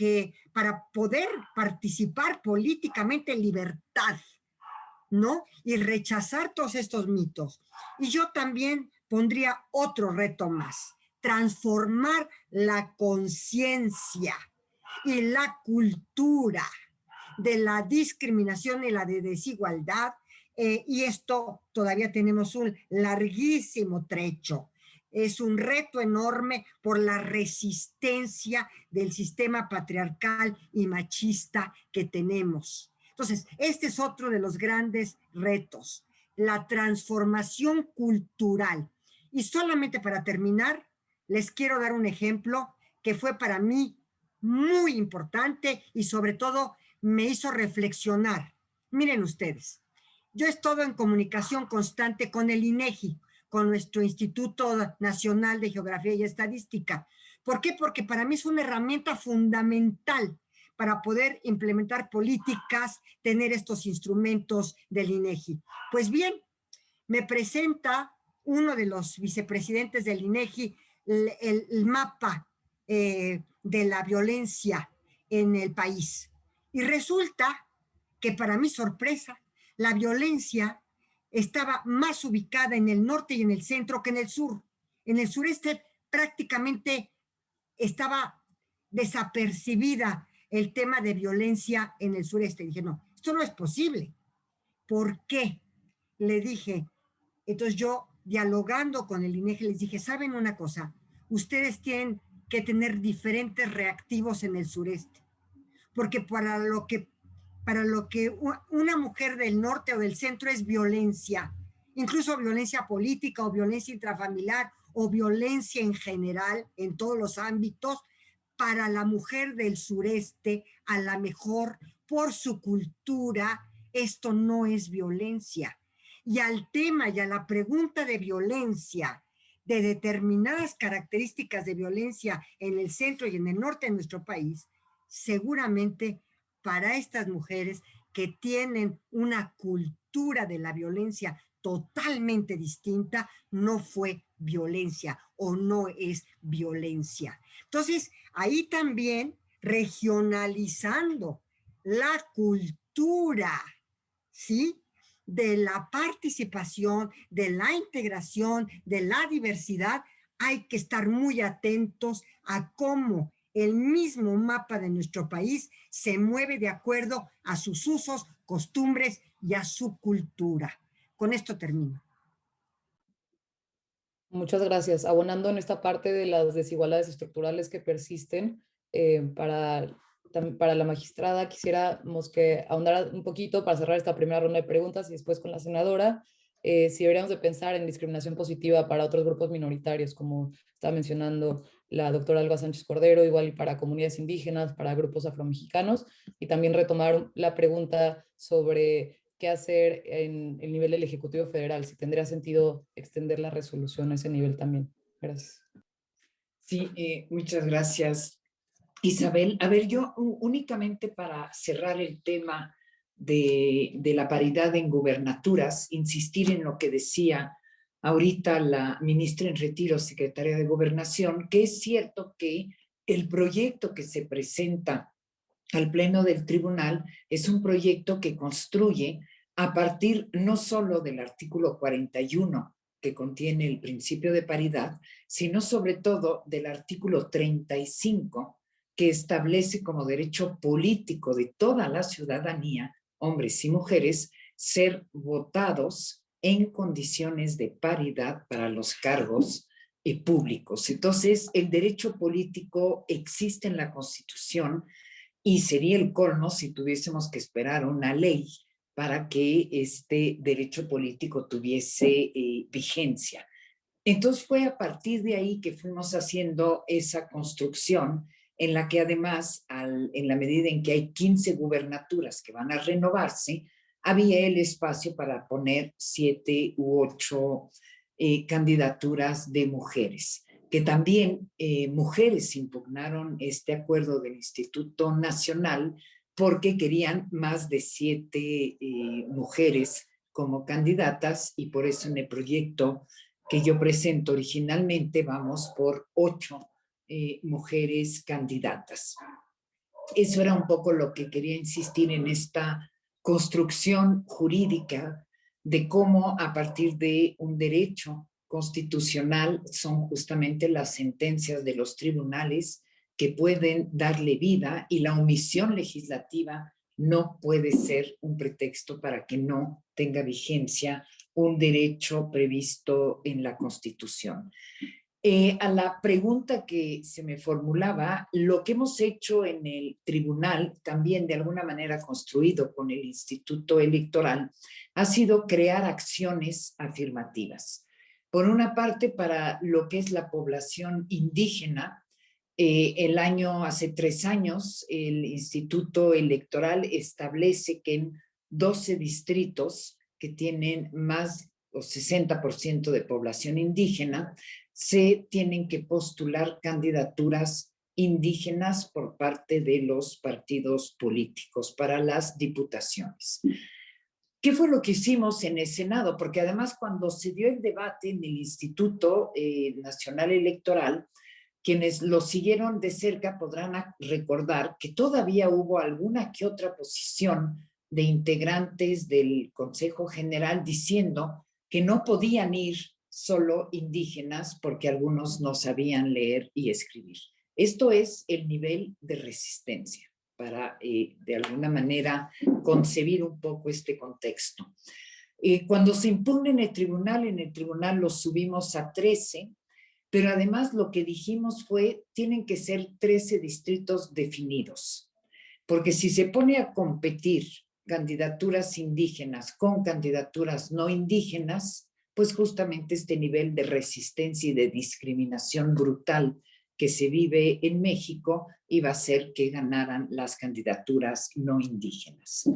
poder participar políticamente en libertad, ¿no? Y rechazar todos estos mitos. Y yo también pondría otro reto más, transformar la conciencia y la cultura de la discriminación y la de desigualdad, y esto todavía tenemos un larguísimo trecho. Es un reto enorme por la resistencia del sistema patriarcal y machista que tenemos. Entonces, este es otro de los grandes retos, la transformación cultural. Y solamente para terminar, les quiero dar un ejemplo que fue para mí muy importante y sobre todo me hizo reflexionar. Miren ustedes, yo he estado en comunicación constante con el INEGI, con nuestro Instituto Nacional de Geografía y Estadística. ¿Por qué? Porque para mí es una herramienta fundamental para poder implementar políticas, tener estos instrumentos del INEGI. Pues bien, me presenta uno de los vicepresidentes del INEGI el mapa de la violencia en el país. Y resulta que para mi sorpresa, la violencia estaba más ubicada en el norte y en el centro que en el sur. En el sureste prácticamente estaba desapercibida el tema de violencia en el sureste. Dije, no, esto no es posible. ¿Por qué? Le dije, entonces yo dialogando con el INEGI les dije, ¿saben una cosa? Ustedes tienen que tener diferentes reactivos en el sureste, porque para lo que una mujer del norte o del centro es violencia, incluso violencia política o violencia intrafamiliar o violencia en general en todos los ámbitos, para la mujer del sureste, a lo mejor por su cultura, esto no es violencia. Y al tema y a la pregunta de violencia, de determinadas características de violencia en el centro y en el norte de nuestro país, seguramente para estas mujeres que tienen una cultura de la violencia totalmente distinta, no fue violencia o no es violencia. Entonces, ahí también regionalizando la cultura, ¿sí? De la participación, de la integración, de la diversidad, hay que estar muy atentos a cómo el mismo mapa de nuestro país se mueve de acuerdo a sus usos, costumbres y a su cultura. Con esto termino. Muchas gracias. Abonando en esta parte de las desigualdades estructurales que persisten, para para la magistrada quisiéramos que ahondara un poquito para cerrar esta primera ronda de preguntas y después con la senadora, si deberíamos de pensar en discriminación positiva para otros grupos minoritarios, como estaba mencionando la doctora Alba Sánchez Cordero, igual y para comunidades indígenas, para grupos afromexicanos, y también retomar la pregunta sobre qué hacer en el nivel del Ejecutivo Federal, si tendría sentido extender la resolución a ese nivel también. Gracias. Sí, muchas gracias, Isabel. A ver, yo únicamente para cerrar el tema de la paridad en gubernaturas, insistir en lo que decía ahorita la ministra en retiro, secretaria de Gobernación, que es cierto que el proyecto que se presenta al Pleno del Tribunal es un proyecto que construye a partir no solo del artículo 41, que contiene el principio de paridad, sino sobre todo del artículo 35, que establece como derecho político de toda la ciudadanía, hombres y mujeres, ser votados en condiciones de paridad para los cargos públicos. Entonces, el derecho político existe en la Constitución y sería el colmo si tuviésemos que esperar una ley para que este derecho político tuviese vigencia. Entonces fue a partir de ahí que fuimos haciendo esa construcción en la que además, en la medida en que hay 15 gubernaturas que van a renovarse, había el espacio para poner 7 u 8 candidaturas de mujeres, que también mujeres impugnaron este acuerdo del Instituto Nacional porque querían más de 7 mujeres como candidatas, y por eso en el proyecto que yo presento originalmente vamos por 8 mujeres candidatas. Eso era un poco lo que quería insistir en esta construcción jurídica de cómo a partir de un derecho constitucional son justamente las sentencias de los tribunales que pueden darle vida, y la omisión legislativa no puede ser un pretexto para que no tenga vigencia un derecho previsto en la Constitución. A la pregunta que se me formulaba, lo que hemos hecho en el tribunal, también de alguna manera construido con el Instituto Electoral, ha sido crear acciones afirmativas. Por una parte, para lo que es la población indígena, hace 3 años, el Instituto Electoral establece que en 12 distritos que tienen más o 60% de población indígena, se tienen que postular candidaturas indígenas por parte de los partidos políticos para las diputaciones. ¿Qué fue lo que hicimos en el Senado? Porque además cuando se dio el debate en el Instituto Nacional Electoral, quienes lo siguieron de cerca podrán recordar que todavía hubo alguna que otra posición de integrantes del Consejo General diciendo que no podían ir solo indígenas porque algunos no sabían leer y escribir. Esto es el nivel de resistencia para, de alguna manera, concebir un poco este contexto. Cuando se impugna en el tribunal lo subimos a 13, pero además lo que dijimos fue, tienen que ser 13 distritos definidos, porque si se pone a competir candidaturas indígenas con candidaturas no indígenas, pues justamente este nivel de resistencia y de discriminación brutal que se vive en México iba a hacer que ganaran las candidaturas no indígenas.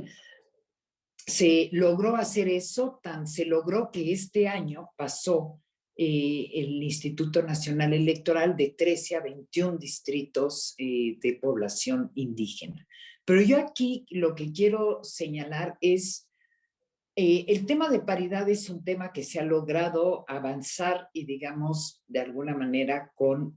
Se logró hacer eso, se logró que este año pasó el Instituto Nacional Electoral de 13 a 21 distritos de población indígena. Pero yo aquí lo que quiero señalar es el tema de paridad es un tema que se ha logrado avanzar y, digamos, de alguna manera con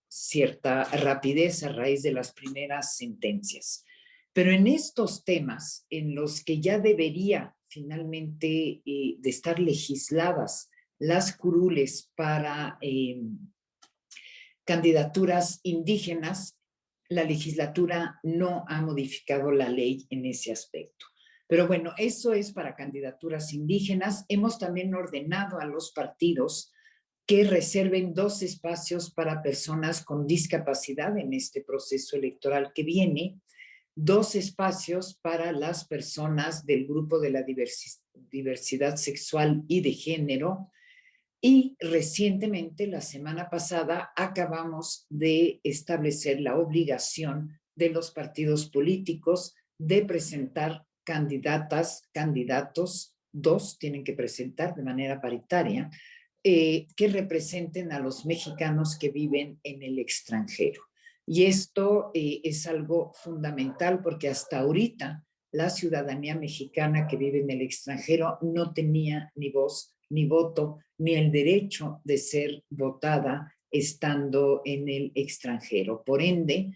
cierta rapidez a raíz de las primeras sentencias. Pero en estos temas en los que ya debería finalmente de estar legisladas las curules para candidaturas indígenas, la legislatura no ha modificado la ley en ese aspecto. Pero bueno, eso es para candidaturas indígenas. Hemos también ordenado a los partidos que reserven 2 espacios para personas con discapacidad en este proceso electoral que viene, 2 espacios para las personas del grupo de la diversidad sexual y de género. Y recientemente, la semana pasada, acabamos de establecer la obligación de los partidos políticos de presentar candidatos, 2 tienen que presentar de manera paritaria, que representen a los mexicanos que viven en el extranjero. Y esto es algo fundamental porque hasta ahorita la ciudadanía mexicana que vive en el extranjero no tenía ni voz, ni voto, ni el derecho de ser votada estando en el extranjero. Por ende,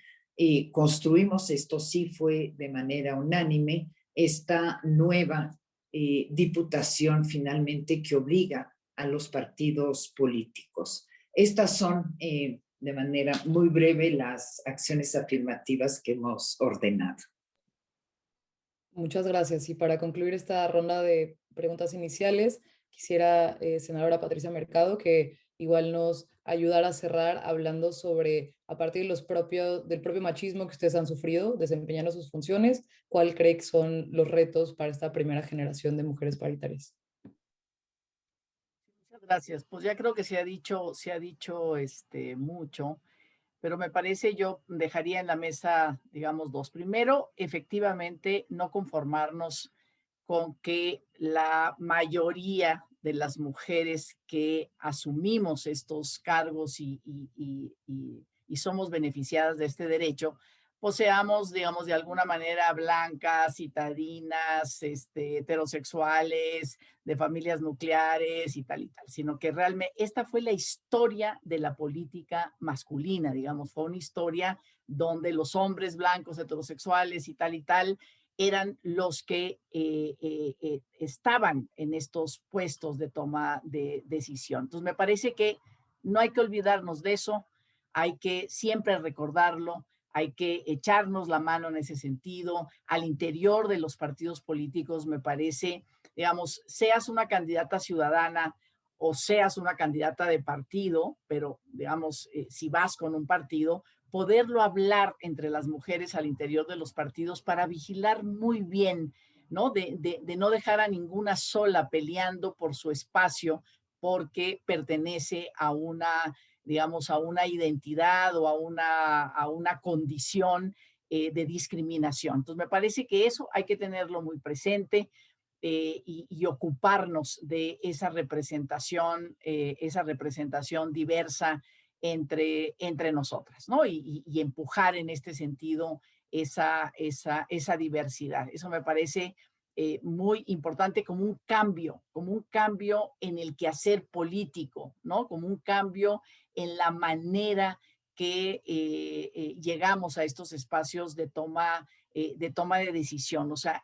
construimos, esto sí fue de manera unánime, esta nueva diputación finalmente que obliga a los partidos políticos. Estas son, de manera muy breve, las acciones afirmativas que hemos ordenado. Muchas gracias. Y para concluir esta ronda de preguntas iniciales, quisiera, senadora Patricia Mercado, que igual nos ayudara a cerrar hablando sobre, a partir de del propio machismo que ustedes han sufrido desempeñando sus funciones, ¿cuál cree que son los retos para esta primera generación de mujeres paritarias? Muchas gracias. Pues ya creo que se ha dicho mucho, pero me parece, yo dejaría en la mesa, digamos, 2. Primero, efectivamente, no conformarnos con que la mayoría de las mujeres que asumimos estos cargos y somos beneficiadas de este derecho, pues seamos, digamos, de alguna manera blancas, citadinas, heterosexuales, de familias nucleares y tal, sino que realmente esta fue la historia de la política masculina, digamos, fue una historia donde los hombres blancos, heterosexuales y tal, eran los que estaban en estos puestos de toma de decisión. Entonces, me parece que no hay que olvidarnos de eso, hay que siempre recordarlo, hay que echarnos la mano en ese sentido. Al interior de los partidos políticos, me parece, digamos, seas una candidata ciudadana o seas una candidata de partido, pero digamos, si vas con un partido, poderlo hablar entre las mujeres al interior de los partidos para vigilar muy bien, ¿no? De no dejar a ninguna sola peleando por su espacio porque pertenece a una, digamos, a una identidad o a una condición de discriminación. Entonces, me parece que eso hay que tenerlo muy presente. Y ocuparnos de esa representación diversa entre nosotras, ¿no? Y empujar en este sentido esa diversidad. Eso me parece muy importante como un cambio en el quehacer político, ¿no? Como un cambio en la manera que llegamos a estos espacios de toma de decisión. O sea,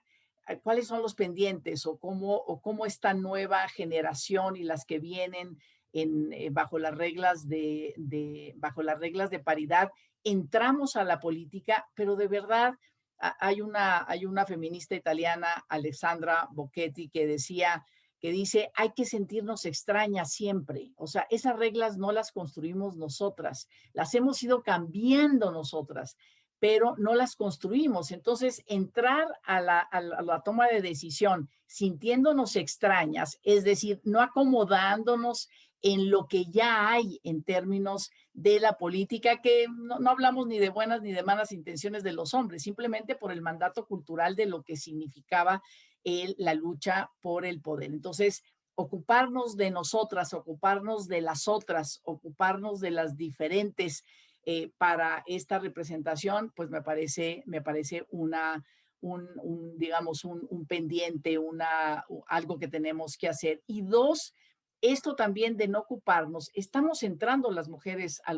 ¿cuáles son los pendientes o cómo esta nueva generación y las que vienen bajo las reglas bajo las reglas de paridad entramos a la política? Pero de verdad hay una feminista italiana, Alessandra Bocchetti, que dice, hay que sentirnos extrañas siempre. O sea, esas reglas no las construimos nosotras, las hemos ido cambiando nosotras, pero no las construimos. Entonces, entrar a la toma de decisión sintiéndonos extrañas, es decir, no acomodándonos en lo que ya hay en términos de la política, que no hablamos ni de buenas ni de malas intenciones de los hombres, simplemente por el mandato cultural de lo que significaba la lucha por el poder. Entonces, ocuparnos de nosotras, ocuparnos de las otras, ocuparnos de las diferentes para esta representación, pues me parece digamos, un pendiente, algo que tenemos que hacer. Y 2, esto también de no ocuparnos, estamos entrando las mujeres a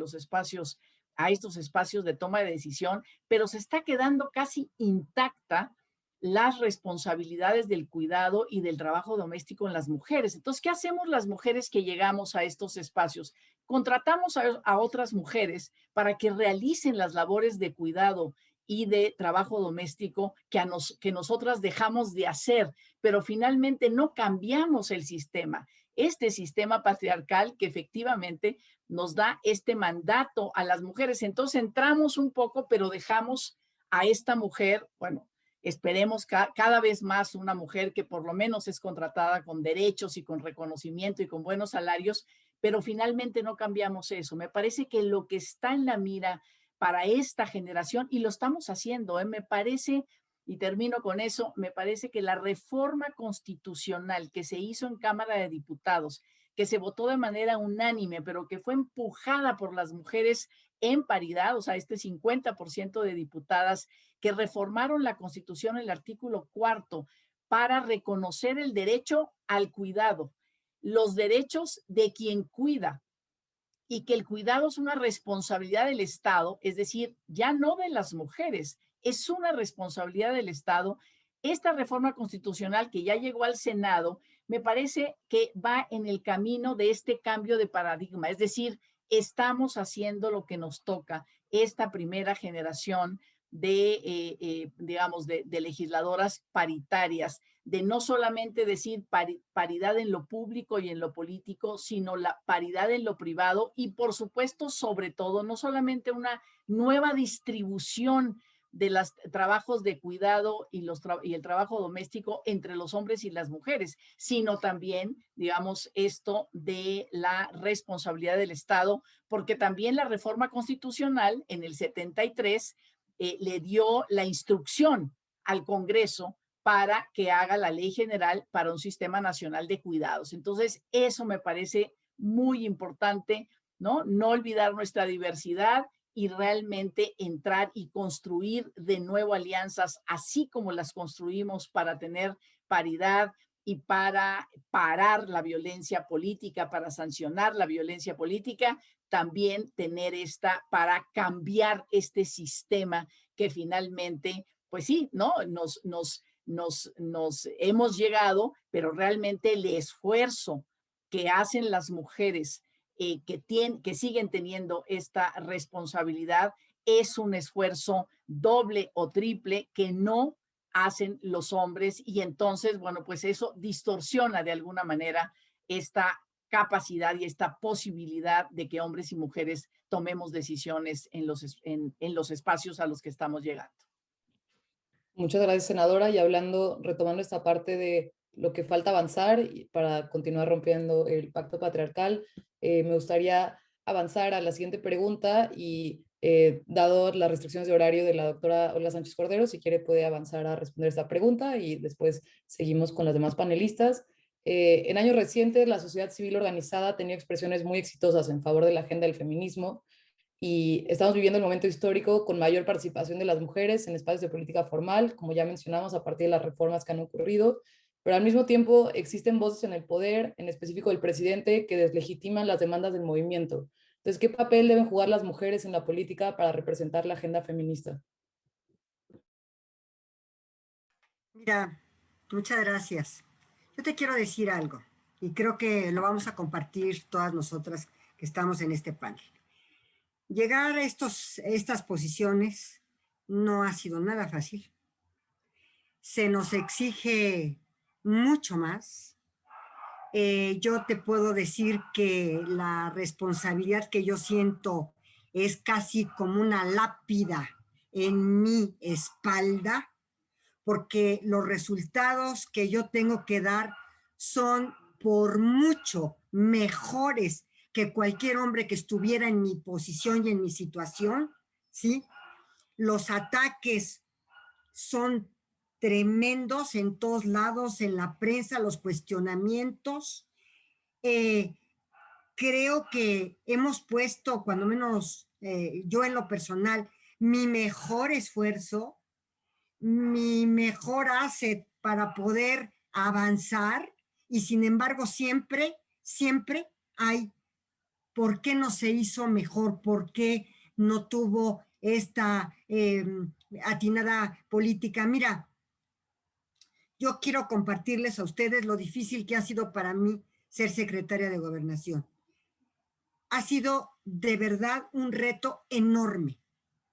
estos espacios de toma de decisión, pero se está quedando casi intacta las responsabilidades del cuidado y del trabajo doméstico en las mujeres. Entonces, ¿qué hacemos las mujeres que llegamos a estos espacios? Contratamos a otras mujeres para que realicen las labores de cuidado y de trabajo doméstico que nosotras dejamos de hacer, pero finalmente no cambiamos el sistema. Este sistema patriarcal que efectivamente nos da este mandato a las mujeres. Entonces entramos un poco, pero dejamos a esta mujer, bueno, esperemos cada vez más una mujer que por lo menos es contratada con derechos y con reconocimiento y con buenos salarios, pero finalmente no cambiamos eso. Me parece que lo que está en la mira para esta generación, y lo estamos haciendo, me parece, y termino con eso, me parece que la reforma constitucional que se hizo en Cámara de Diputados, que se votó de manera unánime, pero que fue empujada por las mujeres en paridad, o sea, este 50% de diputadas que reformaron la Constitución, el artículo 4, para reconocer el derecho al cuidado, los derechos de quien cuida, y que el cuidado es una responsabilidad del Estado, es decir, ya no de las mujeres, es una responsabilidad del Estado. Esta reforma constitucional que ya llegó al Senado, me parece que va en el camino de este cambio de paradigma, es decir, estamos haciendo lo que nos toca, esta primera generación digamos, de legisladoras paritarias, de no solamente decir paridad en lo público y en lo político, sino la paridad en lo privado y, por supuesto, sobre todo, no solamente una nueva distribución de los trabajos de cuidado y el trabajo doméstico entre los hombres y las mujeres, sino también, digamos, esto de la responsabilidad del Estado, porque también la reforma constitucional en el 73 le dio la instrucción al Congreso para que haga la ley general para un sistema nacional de cuidados. Entonces, eso me parece muy importante, ¿no? No olvidar nuestra diversidad y realmente entrar y construir de nuevo alianzas, así como las construimos para tener paridad y para parar la violencia política, para sancionar la violencia política, también tener esta para cambiar este sistema que finalmente, pues sí, ¿no? Nos hemos llegado, pero realmente el esfuerzo que hacen las mujeres que siguen teniendo esta responsabilidad es un esfuerzo doble o triple que no hacen los hombres, y entonces, bueno, pues eso distorsiona de alguna manera esta capacidad y esta posibilidad de que hombres y mujeres tomemos decisiones en los espacios a los que estamos llegando. Muchas gracias, senadora. Y retomando esta parte de lo que falta avanzar para continuar rompiendo el pacto patriarcal, me gustaría avanzar a la siguiente pregunta y dado las restricciones de horario de la doctora Olga Sánchez Cordero, si quiere puede avanzar a responder esta pregunta y después seguimos con las demás panelistas. En años recientes, la sociedad civil organizada ha tenido expresiones muy exitosas en favor de la agenda del feminismo y estamos viviendo el momento histórico con mayor participación de las mujeres en espacios de política formal, como ya mencionamos, a partir de las reformas que han ocurrido, pero al mismo tiempo existen voces en el poder, en específico del presidente, que deslegitiman las demandas del movimiento. Entonces, ¿qué papel deben jugar las mujeres en la política para representar la agenda feminista? Mira, muchas gracias. Yo te quiero decir algo, y creo que lo vamos a compartir todas nosotras que estamos en este panel. Llegar a estas posiciones no ha sido nada fácil. Se nos exige mucho más. Yo te puedo decir que la responsabilidad que yo siento es casi como una lápida en mi espalda, porque los resultados que yo tengo que dar son por mucho mejores que cualquier hombre que estuviera en mi posición y en mi situación, ¿sí? Los ataques son tremendos en todos lados, en la prensa, los cuestionamientos. Creo que hemos puesto, cuando menos yo en lo personal, mi mejor esfuerzo, mi mejor asset para poder avanzar, y sin embargo siempre hay por qué no se hizo mejor, por qué no tuvo esta atinada política. Mira, yo quiero compartirles a ustedes lo difícil que ha sido para mí ser secretaria de Gobernación. Ha sido de verdad un reto enorme,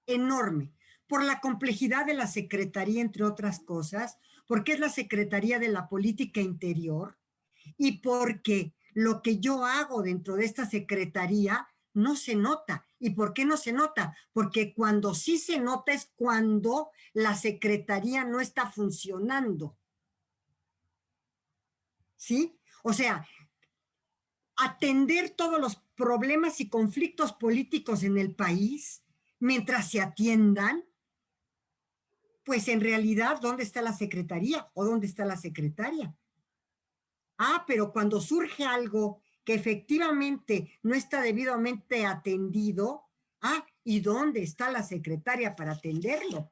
enorme, por la complejidad de la Secretaría, entre otras cosas, porque es la Secretaría de la Política Interior y porque lo que yo hago dentro de esta Secretaría no se nota. ¿Y por qué no se nota? Porque cuando sí se nota es cuando la Secretaría no está funcionando. ¿Sí? O sea, atender todos los problemas y conflictos políticos en el país mientras se atiendan, pues en realidad, ¿dónde está la Secretaría o dónde está la secretaria? Ah, pero cuando surge algo que efectivamente no está debidamente atendido, ah, ¿y dónde está la secretaria para atenderlo?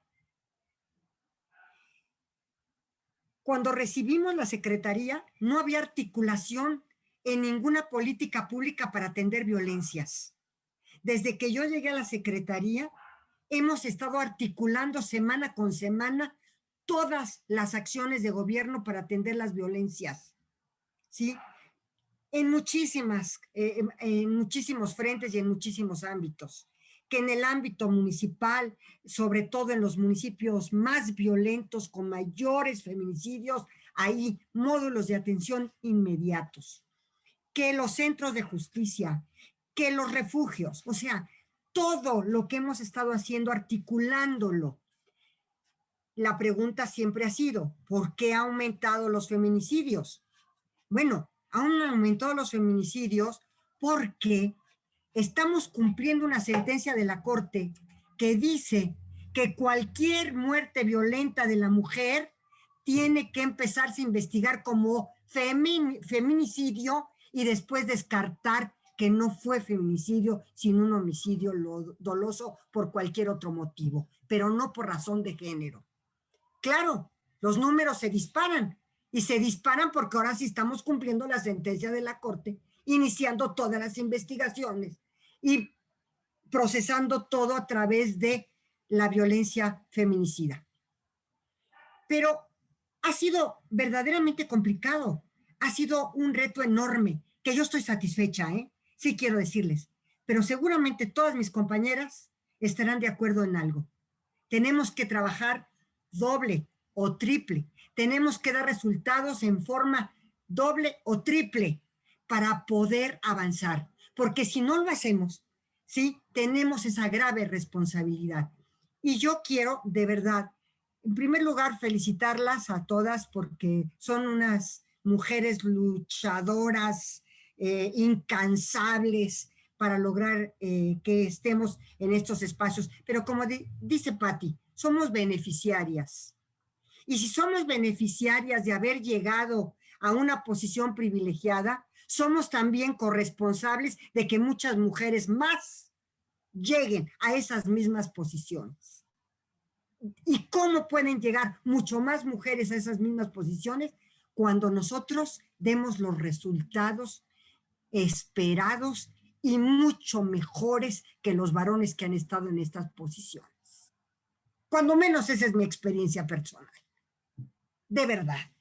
Cuando recibimos la secretaría, no había articulación en ninguna política pública para atender violencias. Desde que yo llegué a la secretaría, hemos estado articulando semana con semana todas las acciones de gobierno para atender las violencias, ¿sí? En muchísimos frentes y en muchísimos ámbitos. Que en el ámbito municipal, sobre todo en los municipios más violentos, con mayores feminicidios, hay módulos de atención inmediatos. Que los centros de justicia, que los refugios, o sea, todo lo que hemos estado haciendo, articulándolo. La pregunta siempre ha sido, ¿por qué ha aumentado los feminicidios? Bueno, han aumentado los feminicidios porque estamos cumpliendo una sentencia de la Corte que dice que cualquier muerte violenta de la mujer tiene que empezarse a investigar como feminicidio y después descartar que no fue feminicidio, sino un homicidio doloso por cualquier otro motivo, pero no por razón de género. Claro, los números se disparan, y se disparan porque ahora sí estamos cumpliendo la sentencia de la Corte, iniciando todas las investigaciones y procesando todo a través de la violencia feminicida. Pero ha sido verdaderamente complicado, ha sido un reto enorme, que yo estoy satisfecha, sí quiero decirles, pero seguramente todas mis compañeras estarán de acuerdo en algo. Tenemos que trabajar doble o triple. Tenemos que dar resultados en forma doble o triple para poder avanzar. Porque si no lo hacemos, ¿sí? Tenemos esa grave responsabilidad. Y yo quiero, de verdad, en primer lugar, felicitarlas a todas porque son unas mujeres luchadoras, incansables para lograr que estemos en estos espacios. Pero como dice Patti, somos beneficiarias. Y si somos beneficiarias de haber llegado a una posición privilegiada, somos también corresponsables de que muchas mujeres más lleguen a esas mismas posiciones. ¿Y cómo pueden llegar mucho más mujeres a esas mismas posiciones? Cuando nosotros demos los resultados esperados y mucho mejores que los varones que han estado en estas posiciones. Cuando menos esa es mi experiencia personal. De verdad,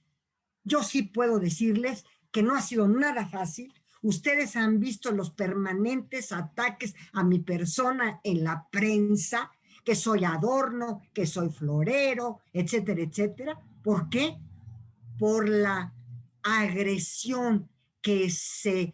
yo sí puedo decirles que no ha sido nada fácil. Ustedes han visto los permanentes ataques a mi persona en la prensa, que soy adorno, que soy florero, etcétera, etcétera. ¿Por qué? Por la agresión que se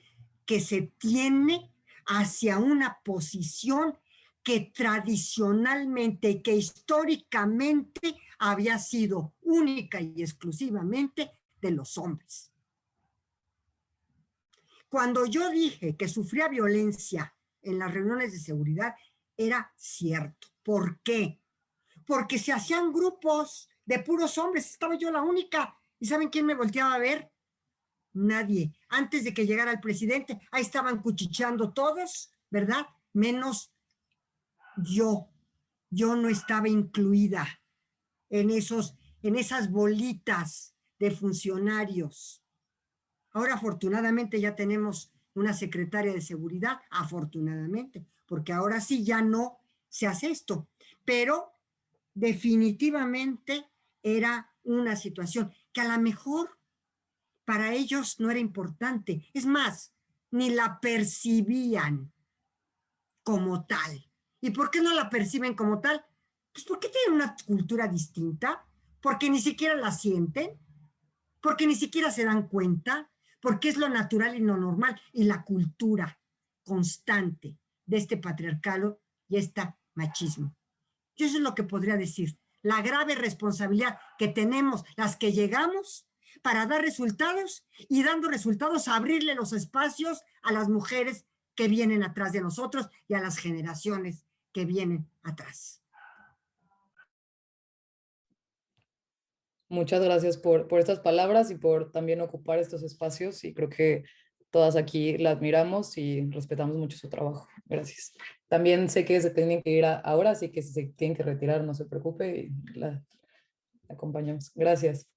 tiene hacia una posición que tradicionalmente, que históricamente había sido única y exclusivamente de los hombres. Cuando yo dije que sufría violencia en las reuniones de seguridad, era cierto. ¿Por qué? Porque se hacían grupos de puros hombres, estaba yo la única. ¿Y saben quién me volteaba a ver? Nadie. Antes de que llegara el presidente, ahí estaban cuchicheando todos, ¿verdad? Menos yo. Yo no estaba incluida en esas bolitas de funcionarios. Ahora, afortunadamente, ya tenemos una secretaria de seguridad, afortunadamente, porque ahora sí ya no se hace esto. Pero definitivamente era una situación que a lo mejor para ellos no era importante. Es más, ni la percibían como tal. ¿Y por qué no la perciben como tal? Pues ¿por qué tienen una cultura distinta? Porque ni siquiera la sienten, porque ni siquiera se dan cuenta, porque es lo natural y lo normal, y la cultura constante de este patriarcado y este machismo. Yo eso es lo que podría decir, la grave responsabilidad que tenemos las que llegamos para dar resultados y dando resultados abrirle los espacios a las mujeres que vienen atrás de nosotros y a las generaciones que vienen atrás. Muchas gracias por estas palabras y por también ocupar estos espacios, y creo que todas aquí la admiramos y respetamos mucho su trabajo. Gracias. También sé que se tienen que ir ahora, así que si se tienen que retirar, no se preocupe y la acompañamos. Gracias.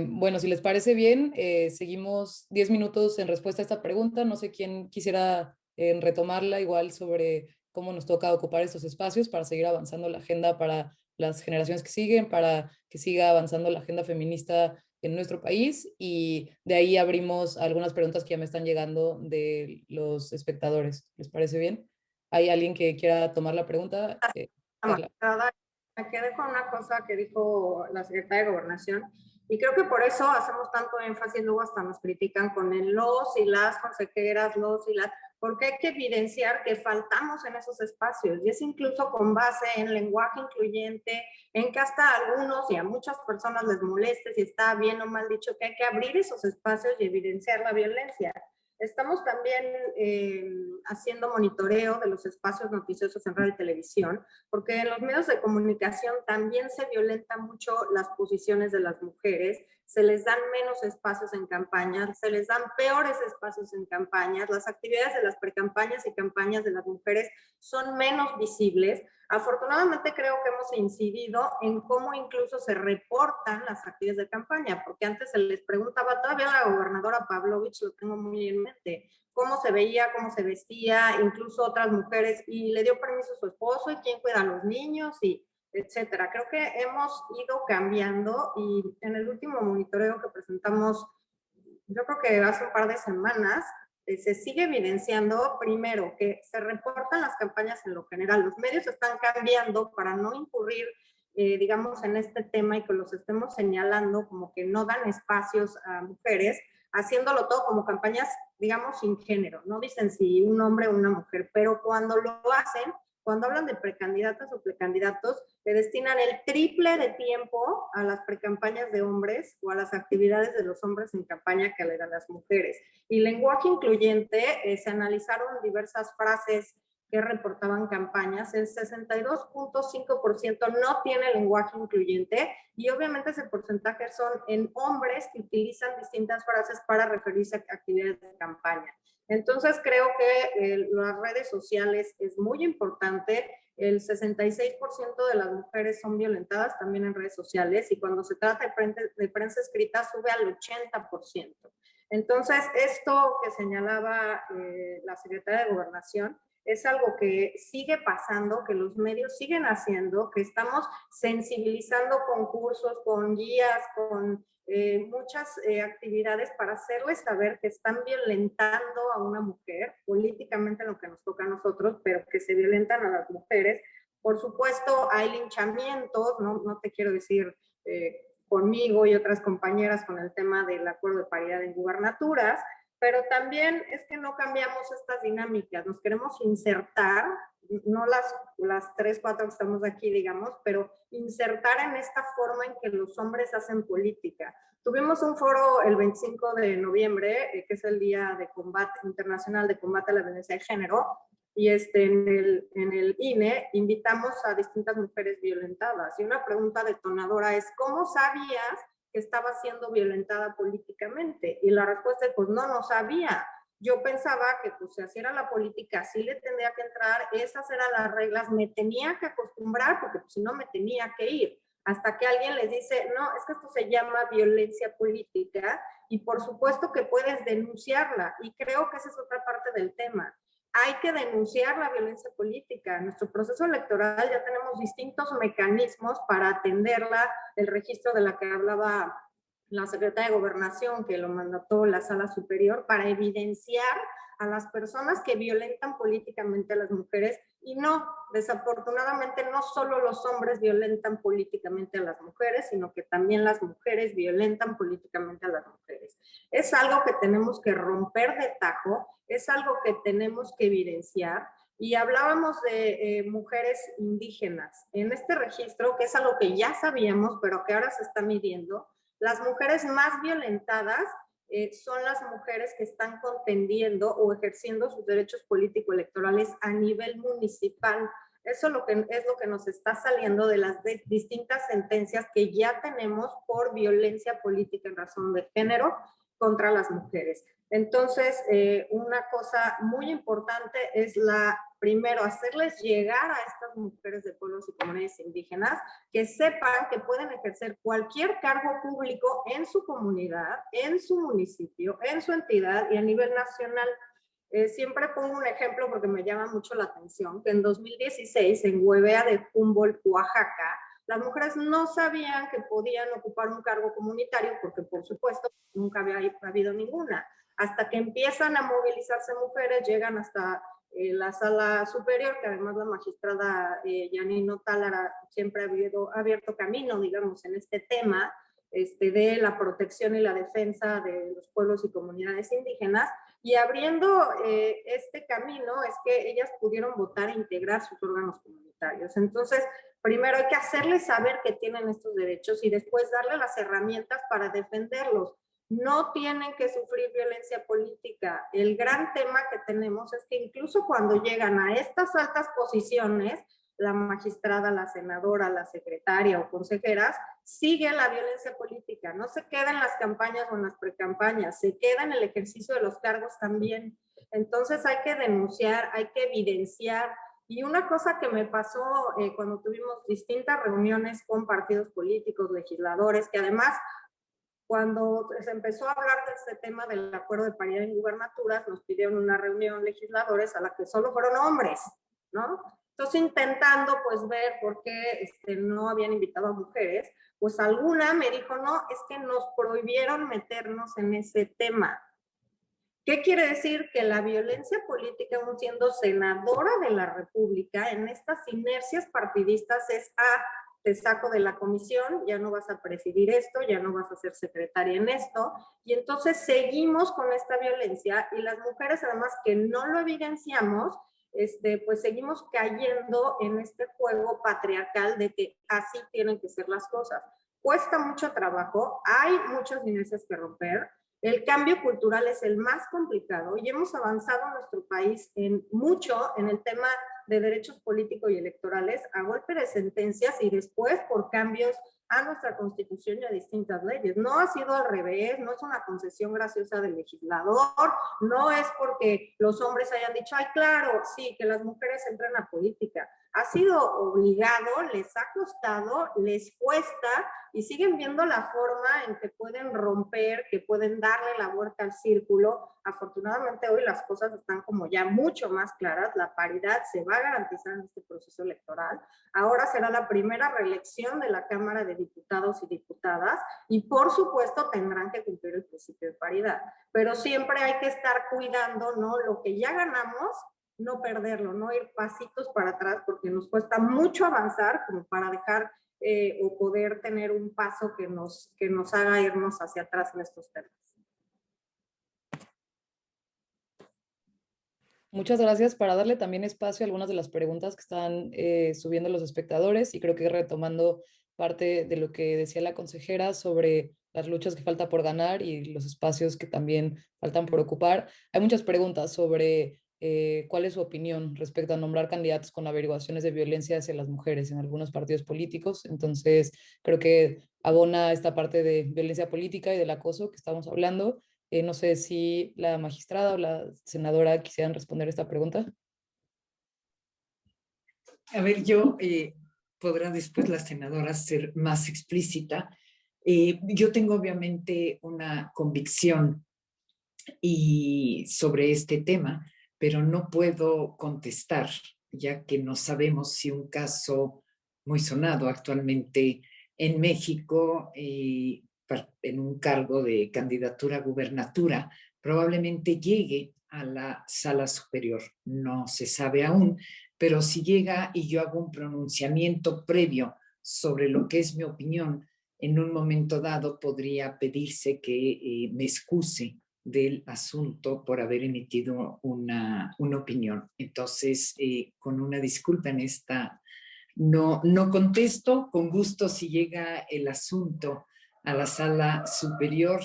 Bueno, si les parece bien, seguimos 10 minutos en respuesta a esta pregunta. No sé quién quisiera retomarla igual sobre cómo nos toca ocupar estos espacios para seguir avanzando la agenda para las generaciones que siguen, para que siga avanzando la agenda feminista en nuestro país, y de ahí abrimos algunas preguntas que ya me están llegando de los espectadores. ¿Les parece bien? ¿Hay alguien que quiera tomar la pregunta? Carla. Me quedé con una cosa que dijo la secretaria de Gobernación, y creo que por eso hacemos tanto énfasis, luego hasta nos critican con el los y las consejeras, los y las, porque hay que evidenciar que faltamos en esos espacios, y es incluso con base en lenguaje incluyente, en que hasta a algunos y a muchas personas les moleste si está bien o mal dicho, que hay que abrir esos espacios y evidenciar la violencia. Estamos también haciendo monitoreo de los espacios noticiosos en radio y televisión, porque en los medios de comunicación también se violentan mucho las posiciones de las mujeres, se les dan menos espacios en campañas, se les dan peores espacios en campañas, las actividades de las precampañas y campañas de las mujeres son menos visibles. Afortunadamente creo que hemos incidido en cómo incluso se reportan las actividades de campaña, porque antes se les preguntaba, todavía la gobernadora Pavlovich, lo tengo muy en mente, cómo se veía, cómo se vestía, incluso otras mujeres, y le dio permiso a su esposo, y quién cuida a los niños, y etcétera. Creo que hemos ido cambiando, y en el último monitoreo que presentamos, yo creo que hace un par de semanas, se sigue evidenciando, primero, que se reportan las campañas en lo general. Los medios están cambiando para no incurrir, digamos, en este tema y que los estemos señalando como que no dan espacios a mujeres, haciéndolo todo como campañas, digamos, sin género. No dicen si un hombre o una mujer, pero cuando lo hacen, cuando hablan de precandidatas o precandidatos, le destinan el triple de tiempo a las precampañas de hombres o a las actividades de los hombres en campaña que le dan las mujeres. Y lenguaje incluyente, se analizaron diversas frases que reportaban campañas. El 62.5% no tiene lenguaje incluyente, y obviamente ese porcentaje son en hombres que utilizan distintas frases para referirse a actividades de campaña. Entonces creo que las redes sociales es muy importante. El 66% de las mujeres son violentadas también en redes sociales, y cuando se trata de prensa escrita sube al 80%. Entonces, esto que señalaba la secretaria de Gobernación es algo que sigue pasando, que los medios siguen haciendo, que estamos sensibilizando con cursos, con guías, con muchas actividades para hacerles saber que están violentando a una mujer, políticamente lo que nos toca a nosotros, pero que se violentan a las mujeres. Por supuesto, hay linchamientos, no te quiero decir conmigo y otras compañeras con el tema del acuerdo de paridad en gubernaturas, pero también es que no cambiamos estas dinámicas, nos queremos insertar, no las 3, 4 que estamos aquí, digamos, pero insertar en esta forma en que los hombres hacen política. Tuvimos un foro el 25 de noviembre, que es el Día de Combate Internacional de Combate a la Violencia de Género, y en el INE invitamos a distintas mujeres violentadas, y una pregunta detonadora es, ¿cómo sabías que estaba siendo violentada políticamente? Y la respuesta es, pues no sabía. Yo pensaba que pues si así era la política, así le tendría que entrar, esas eran las reglas, me tenía que acostumbrar, porque pues, si no me tenía que ir. Hasta que alguien les dice, no, es que esto se llama violencia política, y por supuesto que puedes denunciarla, y creo que esa es otra parte del tema. Hay que denunciar la violencia política. En nuestro proceso electoral ya tenemos distintos mecanismos para atenderla, el registro de la que hablaba la secretaria de Gobernación, que lo mandató la Sala Superior, para evidenciar a las personas que violentan políticamente a las mujeres. Y no, desafortunadamente no solo los hombres violentan políticamente a las mujeres, sino que también las mujeres violentan políticamente a las mujeres. Es algo que tenemos que romper de tajo, es algo que tenemos que evidenciar. Y hablábamos de mujeres indígenas. En este registro, que es algo que ya sabíamos, pero que ahora se está midiendo, las mujeres más violentadas son las mujeres que están contendiendo o ejerciendo sus derechos político-electorales a nivel municipal. Eso es lo que nos está saliendo de las distintas sentencias que ya tenemos por violencia política en razón de género contra las mujeres. Entonces, una cosa muy importante es primero, hacerles llegar a estas mujeres de pueblos y comunidades indígenas que sepan que pueden ejercer cualquier cargo público en su comunidad, en su municipio, en su entidad y a nivel nacional. Siempre pongo un ejemplo porque me llama mucho la atención, que en 2016 en Huevea de Humboldt, Oaxaca, las mujeres no sabían que podían ocupar un cargo comunitario porque, por supuesto, nunca había habido ninguna. Hasta que empiezan a movilizarse mujeres, llegan hasta la sala superior, que además la magistrada Yanino Tálara siempre ha abierto camino, digamos, en este tema de la protección y la defensa de los pueblos y comunidades indígenas, y abriendo este camino es que ellas pudieron votar e integrar sus órganos comunitarios. Entonces, primero hay que hacerles saber que tienen estos derechos y después darle las herramientas para defenderlos. No tienen que sufrir violencia política. El gran tema que tenemos es que incluso cuando llegan a estas altas posiciones, la magistrada, la senadora, la secretaria o consejeras, sigue la violencia política. No se queda en las campañas o en las precampañas, se queda en el ejercicio de los cargos también. Entonces hay que denunciar, hay que evidenciar. Y una cosa que me pasó cuando tuvimos distintas reuniones con partidos políticos, legisladores, que además cuando se empezó a hablar de este tema del acuerdo de paridad en gubernaturas, nos pidieron una reunión legisladores a la que solo fueron hombres, ¿no? Entonces, intentando pues ver por qué no habían invitado a mujeres, pues alguna me dijo, no, es que nos prohibieron meternos en ese tema. ¿Qué quiere decir? Que la violencia política, aún siendo senadora de la República, en estas inercias partidistas es te saco de la comisión, ya no vas a presidir esto, ya no vas a ser secretaria en esto, y entonces seguimos con esta violencia, y las mujeres además que no lo evidenciamos, pues seguimos cayendo en este juego patriarcal de que así tienen que ser las cosas. Cuesta mucho trabajo, hay muchas inercias que romper. El cambio cultural es el más complicado y hemos avanzado en nuestro país mucho en el tema de derechos políticos y electorales a golpe de sentencias y después por cambios a nuestra constitución y a distintas leyes. No ha sido al revés, no es una concesión graciosa del legislador, no es porque los hombres hayan dicho, ay, claro, sí, que las mujeres entren a política. Ha sido obligado, les ha costado, les cuesta y siguen viendo la forma en que pueden romper, que pueden darle la vuelta al círculo. Afortunadamente hoy las cosas están como ya mucho más claras, la paridad se va a garantizar en este proceso electoral. Ahora será la primera reelección de la Cámara de Diputados y Diputadas y por supuesto tendrán que cumplir el principio de paridad. Pero siempre hay que estar cuidando, ¿no? Lo que ya ganamos, no perderlo, no ir pasitos para atrás porque nos cuesta mucho avanzar como para dejar o poder tener un paso que nos haga irnos hacia atrás en estos temas. Muchas gracias. Para darle también espacio a algunas de las preguntas que están subiendo los espectadores, y creo que retomando parte de lo que decía la consejera sobre las luchas que falta por ganar y los espacios que también faltan por ocupar. Hay muchas preguntas sobre cuál es su opinión respecto a nombrar candidatos con averiguaciones de violencia hacia las mujeres en algunos partidos políticos. Entonces, creo que abona esta parte de violencia política y del acoso que estamos hablando. No sé si la magistrada o la senadora quisieran responder esta pregunta. A ver, podrá después la senadora ser más explícita. Yo tengo obviamente una convicción sobre este tema, pero no puedo contestar, ya que no sabemos si un caso muy sonado actualmente en México, en un cargo de candidatura a gubernatura probablemente llegue a la sala superior. No se sabe aún, pero si llega y yo hago un pronunciamiento previo sobre lo que es mi opinión, en un momento dado podría pedirse que me excuse del asunto por haber emitido una opinión. Entonces, con una disculpa en esta, no contesto. Con gusto, si llega el asunto a la sala superior,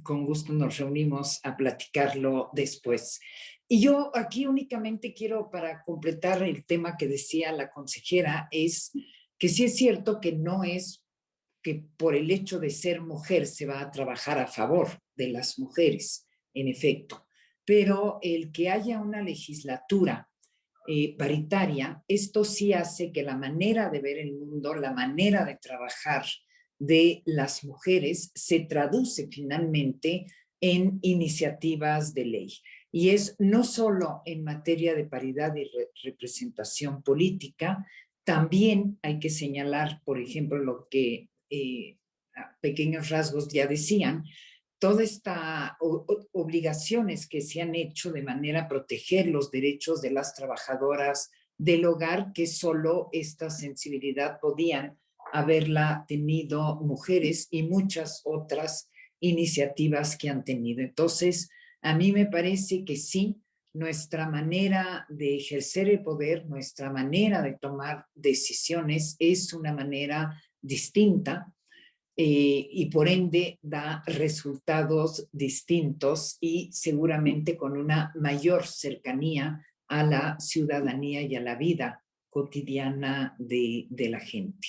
con gusto nos reunimos a platicarlo después. Y yo aquí únicamente quiero, para completar el tema que decía la consejera, es que sí es cierto que no es que por el hecho de ser mujer se va a trabajar a favor de las mujeres, en efecto, pero el que haya una legislatura paritaria, esto sí hace que la manera de ver el mundo, la manera de trabajar de las mujeres se traduce finalmente en iniciativas de ley. Y es no solo en materia de paridad y representación política, también hay que señalar, por ejemplo, lo que a pequeños rasgos ya decían, todas estas obligaciones que se han hecho de manera a proteger los derechos de las trabajadoras del hogar, que solo esta sensibilidad podían haberla tenido mujeres y muchas otras iniciativas que han tenido. Entonces, a mí me parece que sí, nuestra manera de ejercer el poder, nuestra manera de tomar decisiones es una manera distinta, y por ende da resultados distintos y seguramente con una mayor cercanía a la ciudadanía y a la vida cotidiana de la gente.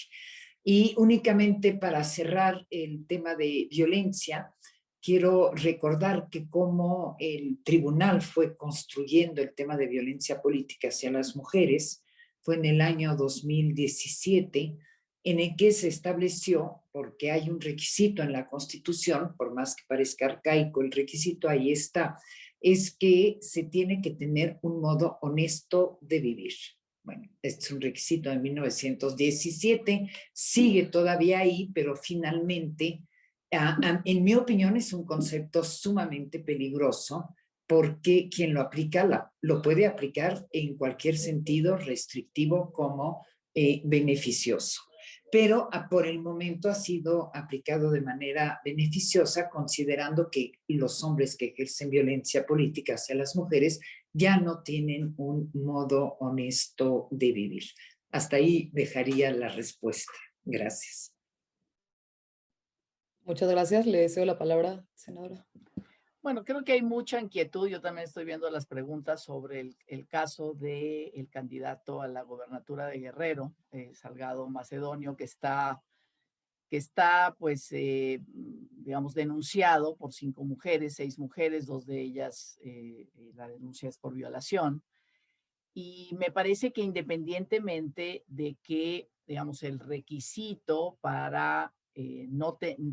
Y únicamente para cerrar el tema de violencia, quiero recordar que como el tribunal fue construyendo el tema de violencia política hacia las mujeres, fue en el año 2017 en el que se estableció, porque hay un requisito en la Constitución, por más que parezca arcaico, el requisito ahí está, es que se tiene que tener un modo honesto de vivir. Bueno, este es un requisito de 1917, sigue todavía ahí, pero finalmente, en mi opinión, es un concepto sumamente peligroso, porque quien lo aplica lo puede aplicar en cualquier sentido, restrictivo como beneficioso. Pero por el momento ha sido aplicado de manera beneficiosa, considerando que los hombres que ejercen violencia política hacia las mujeres ya no tienen un modo honesto de vivir. Hasta ahí dejaría la respuesta. Gracias. Muchas gracias. Le deseo la palabra, senadora. Bueno, creo que hay mucha inquietud. Yo también estoy viendo las preguntas sobre el caso del candidato a la gobernatura de Guerrero, Salgado Macedonio, que está pues, digamos, denunciado por 5 mujeres, 6 mujeres, 2 de ellas, la denuncia es por violación. Y me parece que independientemente de que, digamos, el requisito para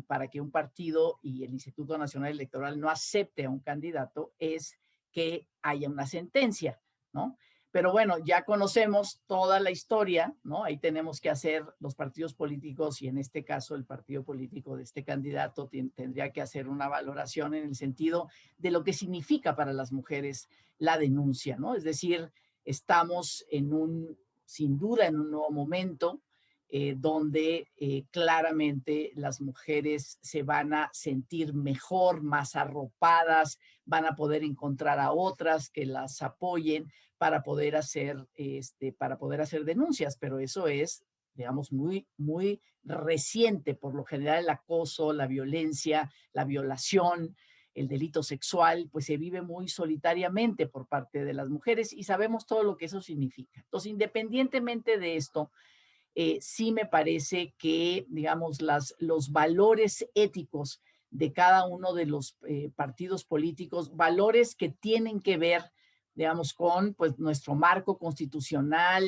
para que un partido y el Instituto Nacional Electoral no acepte a un candidato es que haya una sentencia, ¿no? Pero bueno, ya conocemos toda la historia, ¿no? Ahí tenemos que hacer los partidos políticos, y en este caso el partido político de este candidato tendría que hacer una valoración en el sentido de lo que significa para las mujeres la denuncia, ¿no? Es decir, estamos sin duda en un nuevo momento, donde claramente las mujeres se van a sentir mejor, más arropadas, van a poder encontrar a otras que las apoyen para poder hacer denuncias, pero eso es, digamos, muy, muy reciente. Por lo general, el acoso, la violencia, la violación, el delito sexual, pues se vive muy solitariamente por parte de las mujeres y sabemos todo lo que eso significa. Entonces, independientemente de esto, sí me parece que, digamos, los valores éticos de cada uno de los partidos políticos, valores que tienen que ver, digamos, con pues, nuestro marco constitucional,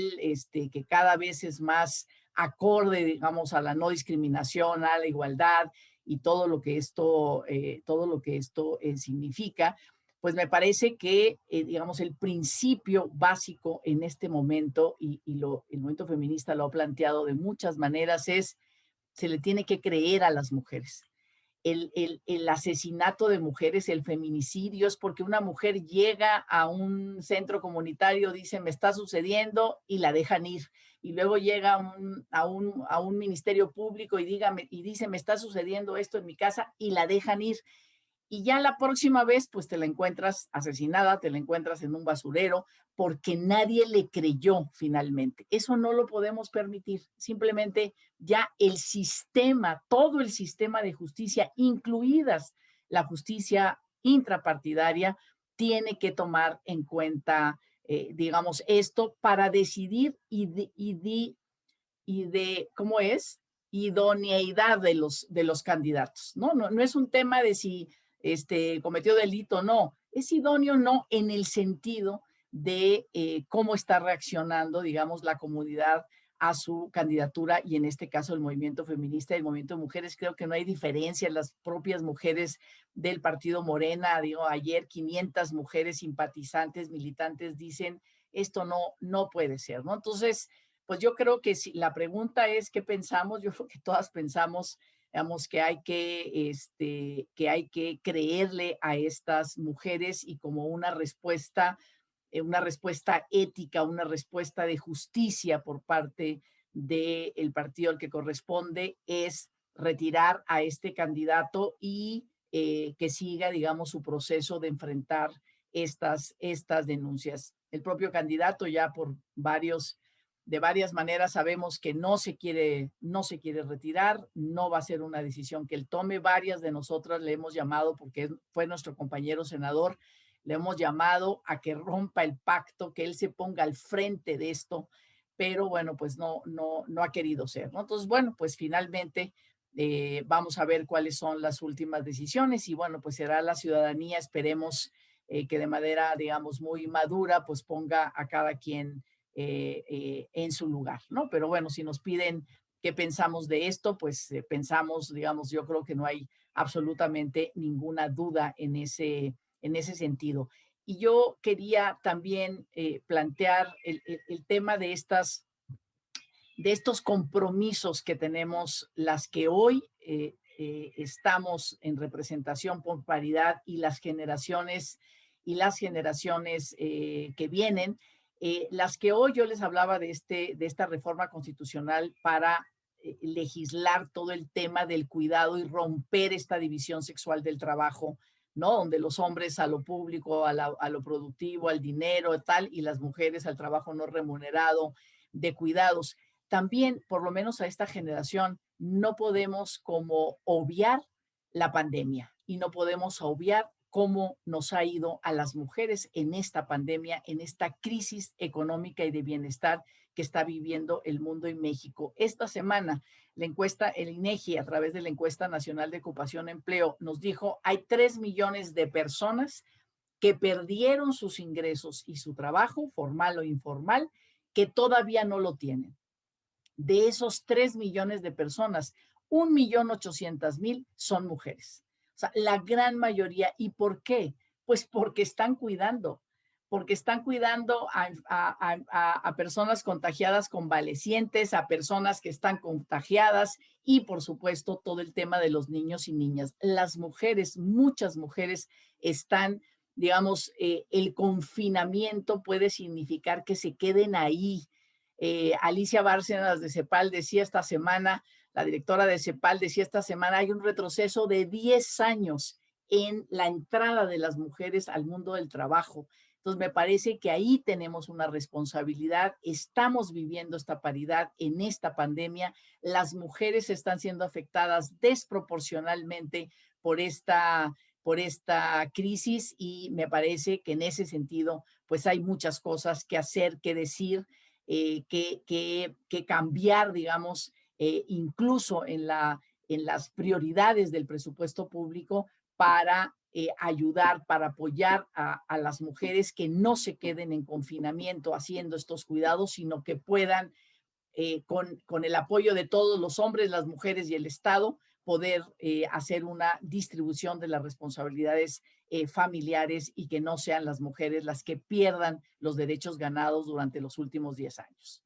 que cada vez es más acorde, digamos, a la no discriminación, a la igualdad y todo lo que esto significa, pues me parece que, digamos, el principio básico en este momento, y el movimiento feminista lo ha planteado de muchas maneras, es se le tiene que creer a las mujeres. el asesinato de mujeres, el feminicidio, es porque una mujer llega a un centro comunitario, dice, me está sucediendo, y la dejan ir. Y luego llega a un ministerio público y dice, me está sucediendo esto en mi casa, y la dejan ir. Y ya la próxima vez, pues te la encuentras asesinada, te la encuentras en un basurero, porque nadie le creyó finalmente. Eso no lo podemos permitir. Simplemente ya el sistema, todo el sistema de justicia, incluidas la justicia intrapartidaria, tiene que tomar en cuenta, digamos, esto para decidir ¿cómo es? Idoneidad de los candidatos, ¿no? No es un tema de si cometió delito o no, es idóneo no en el sentido de cómo está reaccionando, digamos, la comunidad a su candidatura, y en este caso el movimiento feminista y el movimiento de mujeres. Creo que no hay diferencia. Las propias mujeres del partido Morena, digo, ayer 500 mujeres simpatizantes, militantes, dicen, esto no puede ser, ¿no? Entonces, pues yo creo que si la pregunta es qué pensamos, yo creo que todas pensamos, digamos, que hay que creerle a estas mujeres, y como una respuesta ética, una respuesta de justicia por parte del partido al que corresponde, es retirar a este candidato y que siga, digamos, su proceso de enfrentar estas denuncias. El propio candidato ya de varias maneras sabemos que no se quiere retirar, no va a ser una decisión que él tome. Varias de nosotras le hemos llamado, porque fue nuestro compañero senador, le hemos llamado a que rompa el pacto, que él se ponga al frente de esto, pero bueno, pues no ha querido ser, ¿no? Entonces, bueno, pues finalmente vamos a ver cuáles son las últimas decisiones, y bueno, pues será la ciudadanía, esperemos que de manera, digamos, muy madura, pues ponga a cada quien en su lugar, ¿no? Pero bueno, si nos piden qué pensamos de esto, pues pensamos, digamos, yo creo que no hay absolutamente ninguna duda en ese sentido. Y yo quería también plantear el tema de estos compromisos que tenemos las que hoy estamos en representación por paridad, y las generaciones que vienen. Las que hoy yo les hablaba de esta reforma constitucional para legislar todo el tema del cuidado y romper esta división sexual del trabajo, ¿no? Donde los hombres a lo público, a lo productivo, al dinero, tal, y las mujeres al trabajo no remunerado, de cuidados. También, por lo menos a esta generación, no podemos como obviar la pandemia, y no podemos obviar cómo nos ha ido a las mujeres en esta pandemia, en esta crisis económica y de bienestar que está viviendo el mundo y México. Esta semana, la encuesta, el INEGI, a través de la Encuesta Nacional de Ocupación y Empleo, nos dijo, hay 3 millones de personas que perdieron sus ingresos y su trabajo, formal o informal, que todavía no lo tienen. De esos 3 millones de personas, 1.800.000 son mujeres. O sea, la gran mayoría. ¿Y por qué? Pues porque están cuidando a personas contagiadas convalecientes, a personas que están contagiadas, y por supuesto todo el tema de los niños y niñas. Las mujeres, muchas mujeres están, digamos, el confinamiento puede significar que se queden ahí. Alicia Bárcenas de CEPAL decía esta semana, la directora de CEPAL decía esta semana, hay un retroceso de 10 años en la entrada de las mujeres al mundo del trabajo. Entonces, me parece que ahí tenemos una responsabilidad. Estamos viviendo esta paridad en esta pandemia. Las mujeres están siendo afectadas desproporcionalmente por esta crisis, y me parece que en ese sentido, pues hay muchas cosas que hacer, que decir, que cambiar, digamos, incluso en las prioridades del presupuesto público, para ayudar, para apoyar a las mujeres que no se queden en confinamiento haciendo estos cuidados, sino que puedan, con el apoyo de todos los hombres, las mujeres y el Estado, poder hacer una distribución de las responsabilidades familiares, y que no sean las mujeres las que pierdan los derechos ganados durante los últimos 10 años.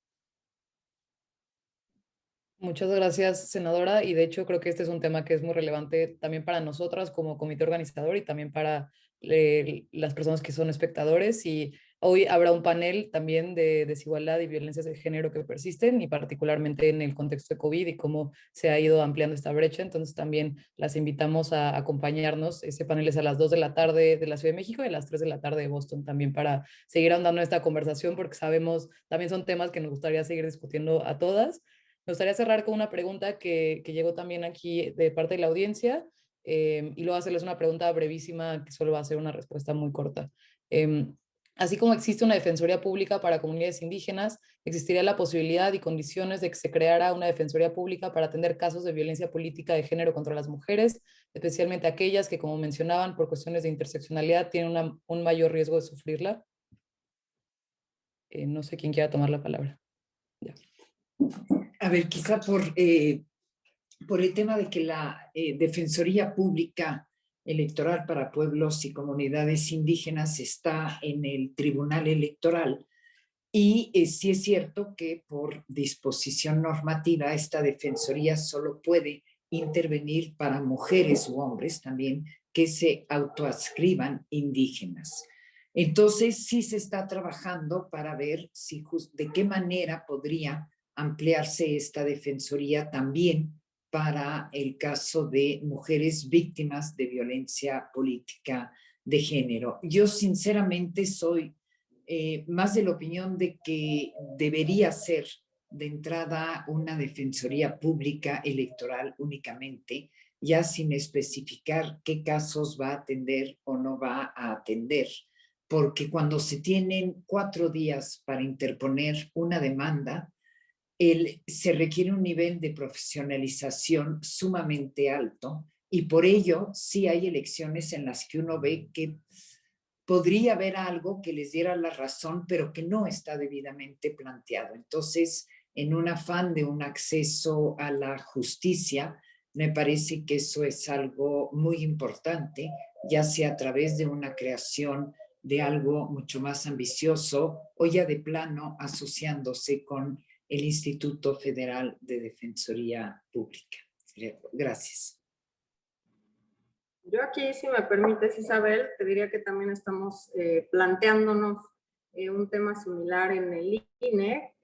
Muchas gracias, senadora. Y de hecho creo que este es un tema que es muy relevante también para nosotras como comité organizador y también para las personas que son espectadores. Y hoy habrá un panel también de desigualdad y violencias de género que persisten y particularmente en el contexto de COVID y cómo se ha ido ampliando esta brecha. Entonces también las invitamos a acompañarnos. Ese panel es a las 2 de la tarde de la Ciudad de México y a las 3 de la tarde de Boston también para seguir ahondando en esta conversación porque sabemos, también son temas que nos gustaría seguir discutiendo a todas. Me gustaría cerrar con una pregunta que llegó también aquí de parte de la audiencia y luego hacerles una pregunta brevísima que solo va a ser una respuesta muy corta. Eh, Así como existe una defensoría pública para comunidades indígenas, existiría la posibilidad y condiciones de que se creara una defensoría pública para atender casos de violencia política de género contra las mujeres, especialmente aquellas que, como mencionaban, por cuestiones de interseccionalidad, tienen un mayor riesgo de sufrirla. No sé quién quiera tomar la palabra. Ya. A ver, quizá por el tema de que la Defensoría Pública Electoral para Pueblos y Comunidades Indígenas está en el Tribunal Electoral. Y sí es cierto que por disposición normativa esta defensoría solo puede intervenir para mujeres u hombres también que se autoadscriban indígenas. Entonces sí se está trabajando para ver si de qué manera podría ampliarse esta defensoría también para el caso de mujeres víctimas de violencia política de género. Yo sinceramente soy más de la opinión de que debería ser de entrada una defensoría pública electoral únicamente, ya sin especificar qué casos va a atender o no va a atender, porque cuando se tienen 4 días para interponer una demanda, se requiere un nivel de profesionalización sumamente alto y por ello sí hay elecciones en las que uno ve que podría haber algo que les diera la razón, pero que no está debidamente planteado. Entonces, en un afán de un acceso a la justicia, me parece que eso es algo muy importante, ya sea a través de una creación de algo mucho más ambicioso o ya de plano asociándose con el Instituto Federal de Defensoría Pública. Gracias. Yo aquí, si me permites, Isabel, te diría que también estamos planteándonos un tema similar en el INE,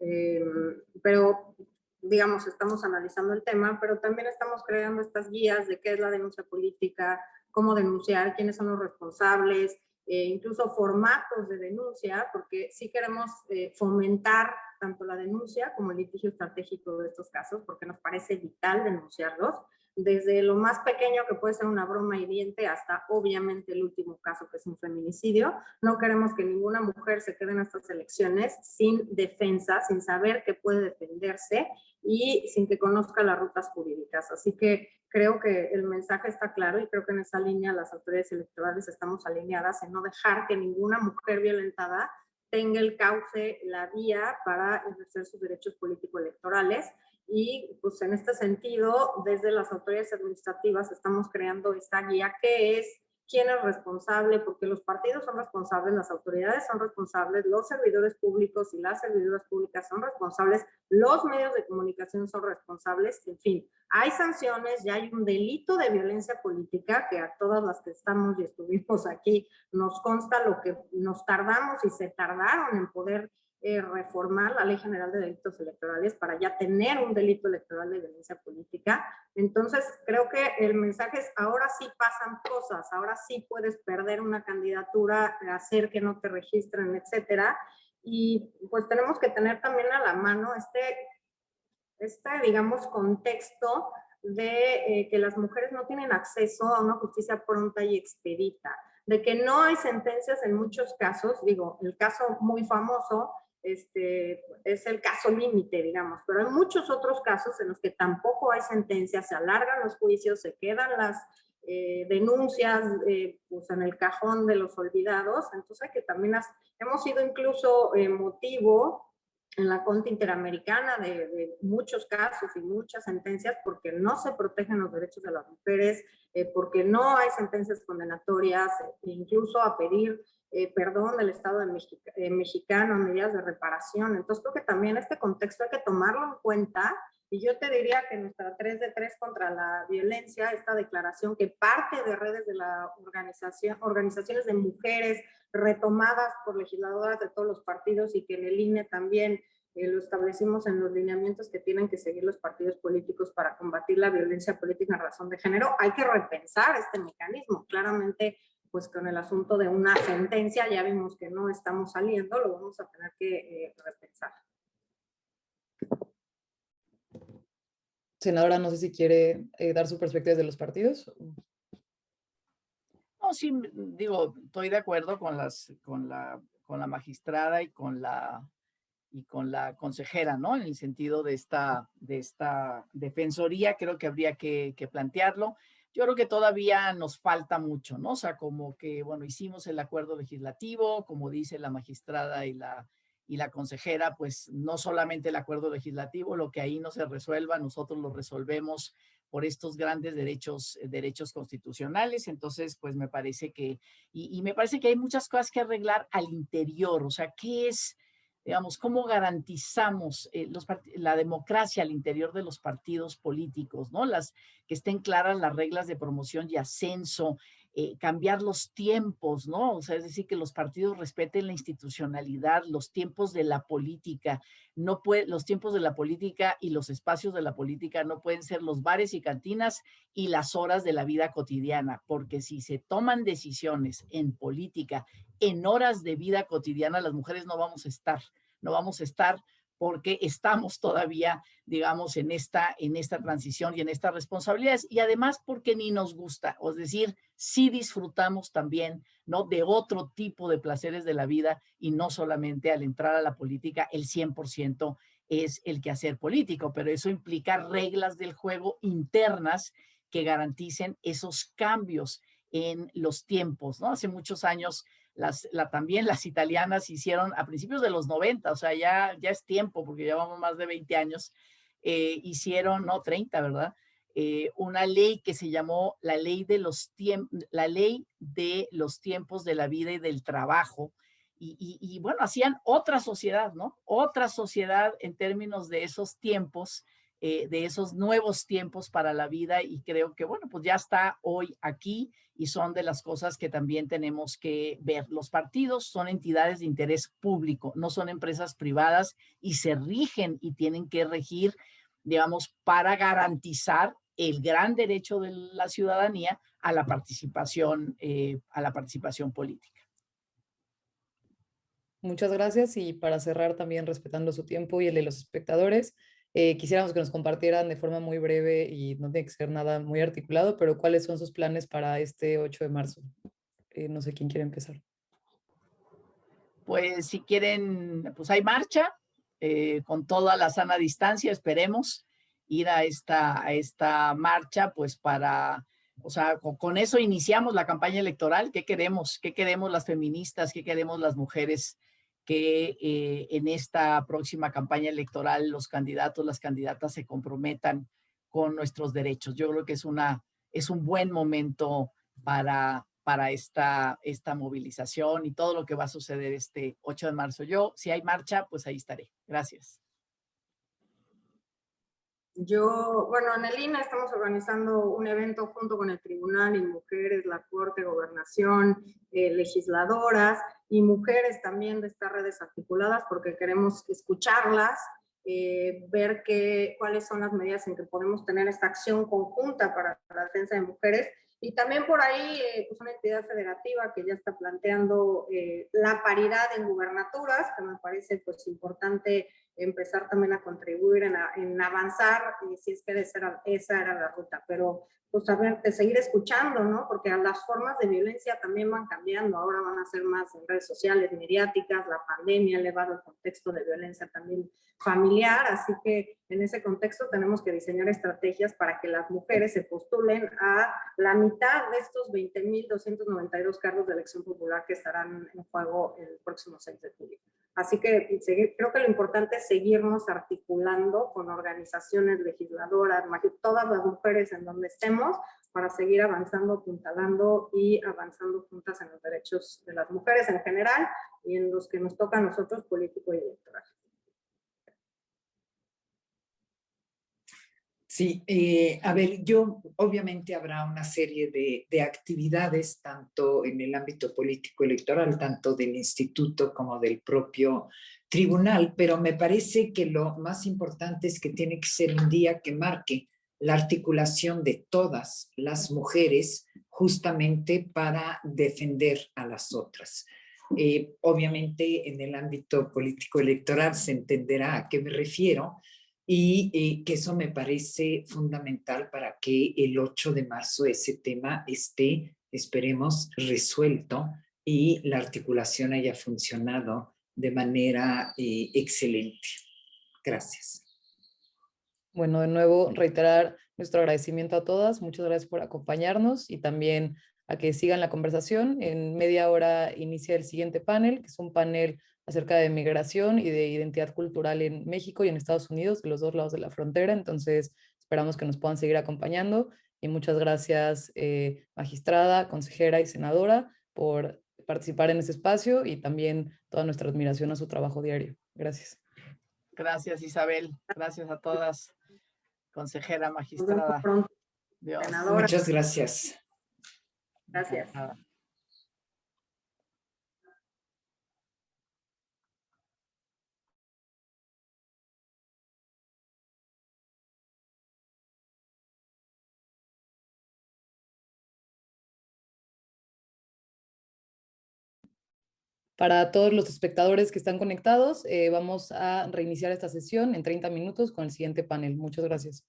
pero digamos, estamos analizando el tema, pero también estamos creando estas guías de qué es la denuncia política, cómo denunciar, quiénes son los responsables, incluso formatos de denuncia, porque sí queremos fomentar tanto la denuncia como el litigio estratégico de estos casos, porque nos parece vital denunciarlos, desde lo más pequeño que puede ser una broma hiriente hasta obviamente el último caso que es un feminicidio. No queremos que ninguna mujer se quede en estas elecciones sin defensa, sin saber que puede defenderse y sin que conozca las rutas jurídicas. Así que creo que el mensaje está claro y creo que en esa línea las autoridades electorales estamos alineadas en no dejar que ninguna mujer violentada tenga el cauce, la vía para ejercer sus derechos político-electorales. Y pues en este sentido, desde las autoridades administrativas estamos creando esta guía que es quién es responsable, porque los partidos son responsables, las autoridades son responsables, los servidores públicos y las servidoras públicas son responsables, los medios de comunicación son responsables, en fin, hay sanciones, ya hay un delito de violencia política que a todas las que estamos y estuvimos aquí nos consta lo que nos tardamos y se tardaron en poder reformar la Ley General de Delitos Electorales para ya tener un delito electoral de violencia política. Entonces, creo que el mensaje es, ahora sí pasan cosas, ahora sí puedes perder una candidatura, hacer que no te registren, etcétera. Y pues tenemos que tener también a la mano digamos, contexto de que las mujeres no tienen acceso a una justicia pronta y expedita, de que no hay sentencias en muchos casos, digo, el caso muy famoso es el caso límite, digamos, pero hay muchos otros casos en los que tampoco hay sentencias, se alargan los juicios, se quedan las denuncias pues en el cajón de los olvidados, entonces que también hemos sido incluso motivo en la Corte Interamericana de muchos casos y muchas sentencias porque no se protegen los derechos de las mujeres, porque no hay sentencias condenatorias, incluso a pedir perdón del Estado mexicano, medidas de reparación. Entonces creo que también este contexto hay que tomarlo en cuenta Y yo te diría que nuestra 3 de 3 contra la violencia, esta declaración que parte de redes de la organizaciones de mujeres retomadas por legisladoras de todos los partidos y que en el INE también lo establecimos en los lineamientos que tienen que seguir los partidos políticos para combatir la violencia política en razón de género. Hay que repensar este mecanismo. Claramente, pues con el asunto de una sentencia ya vimos que no estamos saliendo, lo vamos a tener que repensar. Senadora, no sé si quiere dar su perspectiva de los partidos. No, sí, digo, estoy de acuerdo con la magistrada y con la consejera, ¿no? En el sentido de esta defensoría, creo que habría que plantearlo. Yo creo que todavía nos falta mucho, ¿no? O sea, como que, bueno, hicimos el acuerdo legislativo, como dice la magistrada y la consejera, pues no solamente el acuerdo legislativo, lo que ahí no se resuelva, nosotros lo resolvemos por estos grandes derechos constitucionales. Entonces, pues me parece que, y me parece que hay muchas cosas que arreglar al interior. O sea, ¿qué es, digamos, cómo garantizamos la democracia al interior de los partidos políticos, ¿no? Que estén claras las reglas de promoción y ascenso, cambiar los tiempos, ¿no? O sea, es decir, que los partidos respeten la institucionalidad, los tiempos de la política. Los tiempos de la política y los espacios de la política no pueden ser los bares y cantinas y las horas de la vida cotidiana, porque si se toman decisiones en política en horas de vida cotidiana, las mujeres no vamos a estar porque estamos todavía, digamos, en esta transición y en estas responsabilidades, y además porque ni nos gusta, es decir, sí disfrutamos también, ¿no?, de otro tipo de placeres de la vida, y no solamente al entrar a la política el 100% es el quehacer político, pero eso implica reglas del juego internas que garanticen esos cambios en los tiempos, ¿no? Hace muchos años también las italianas hicieron a principios de los 90, o sea, ya es tiempo, porque llevamos más de 20 años, hicieron, no, 30, ¿verdad? Una ley que se llamó la ley de los tiempos de la vida y del trabajo, y bueno, hacían otra sociedad, ¿no? Otra sociedad en términos de esos tiempos, de esos nuevos tiempos para la vida, y creo que, bueno, pues ya está hoy aquí, y son de las cosas que también tenemos que ver. Los partidos son entidades de interés público, no son empresas privadas, y se rigen y tienen que regir, digamos, para garantizar el gran derecho de la ciudadanía a la participación política. Muchas gracias, y para cerrar también respetando su tiempo y el de los espectadores, quisiéramos que nos compartieran de forma muy breve, y no tiene que ser nada muy articulado, pero cuáles son sus planes para este 8 de marzo. No sé quién quiere empezar. Pues si quieren, pues hay marcha, con toda la sana distancia, esperemos ir a esta marcha, pues o sea, con eso iniciamos la campaña electoral. ¿Qué queremos? ¿Qué queremos las feministas? ¿Qué queremos las mujeres? Que en esta próxima campaña electoral los candidatos, las candidatas se comprometan con nuestros derechos. Yo creo que es un buen momento para esta movilización y todo lo que va a suceder este 8 de marzo. Yo, si hay marcha, pues ahí estaré. Gracias. Bueno, en el INE estamos organizando un evento junto con el Tribunal y Mujeres, la Corte, Gobernación, legisladoras y mujeres también de estas redes articuladas, porque queremos escucharlas, ver cuáles son las medidas en que podemos tener esta acción conjunta para la defensa de mujeres. Y también por ahí, pues una entidad federativa que ya está planteando la paridad en gubernaturas, que me parece pues importante empezar también a contribuir en avanzar, si es que esa era la ruta. Pero pues también de seguir escuchando, ¿no? Porque las formas de violencia también van cambiando, ahora van a ser más en redes sociales, mediáticas, la pandemia ha elevado el contexto de violencia también familiar, así que en ese contexto tenemos que diseñar estrategias para que las mujeres se postulen a la mitad de estos 20.292 cargos de elección popular que estarán en juego el próximo 6 de julio. Así que creo que lo importante es seguirnos articulando con organizaciones legisladoras, todas las mujeres en donde estemos, para seguir avanzando, apuntalando y avanzando juntas en los derechos de las mujeres en general y en los que nos toca a nosotros político y electoral. Sí, a ver, obviamente habrá una serie de actividades, tanto en el ámbito político electoral, tanto del instituto como del propio tribunal, pero me parece que lo más importante es que tiene que ser un día que marque la articulación de todas las mujeres justamente para defender a las otras. Obviamente en el ámbito político electoral se entenderá a qué me refiero, y que eso me parece fundamental para que el 8 de marzo ese tema esté, esperemos, resuelto y la articulación haya funcionado de manera excelente. Gracias. Bueno, de nuevo, reiterar nuestro agradecimiento a todas. Muchas gracias por acompañarnos y también a que sigan la conversación. En media hora inicia el siguiente panel, que es un panel acerca de migración y de identidad cultural en México y en Estados Unidos, de los dos lados de la frontera. Entonces, esperamos que nos puedan seguir acompañando. Y muchas gracias, magistrada, consejera y senadora, por participar en este espacio y también toda nuestra admiración a su trabajo diario. Gracias. Gracias, Isabel. Gracias a todas. Consejera, Nos vemos magistrada. pronto, Dios. senadora. Muchas gracias. Gracias. Para todos los espectadores que están conectados, vamos a reiniciar esta sesión en 30 minutos con el siguiente panel. Muchas gracias.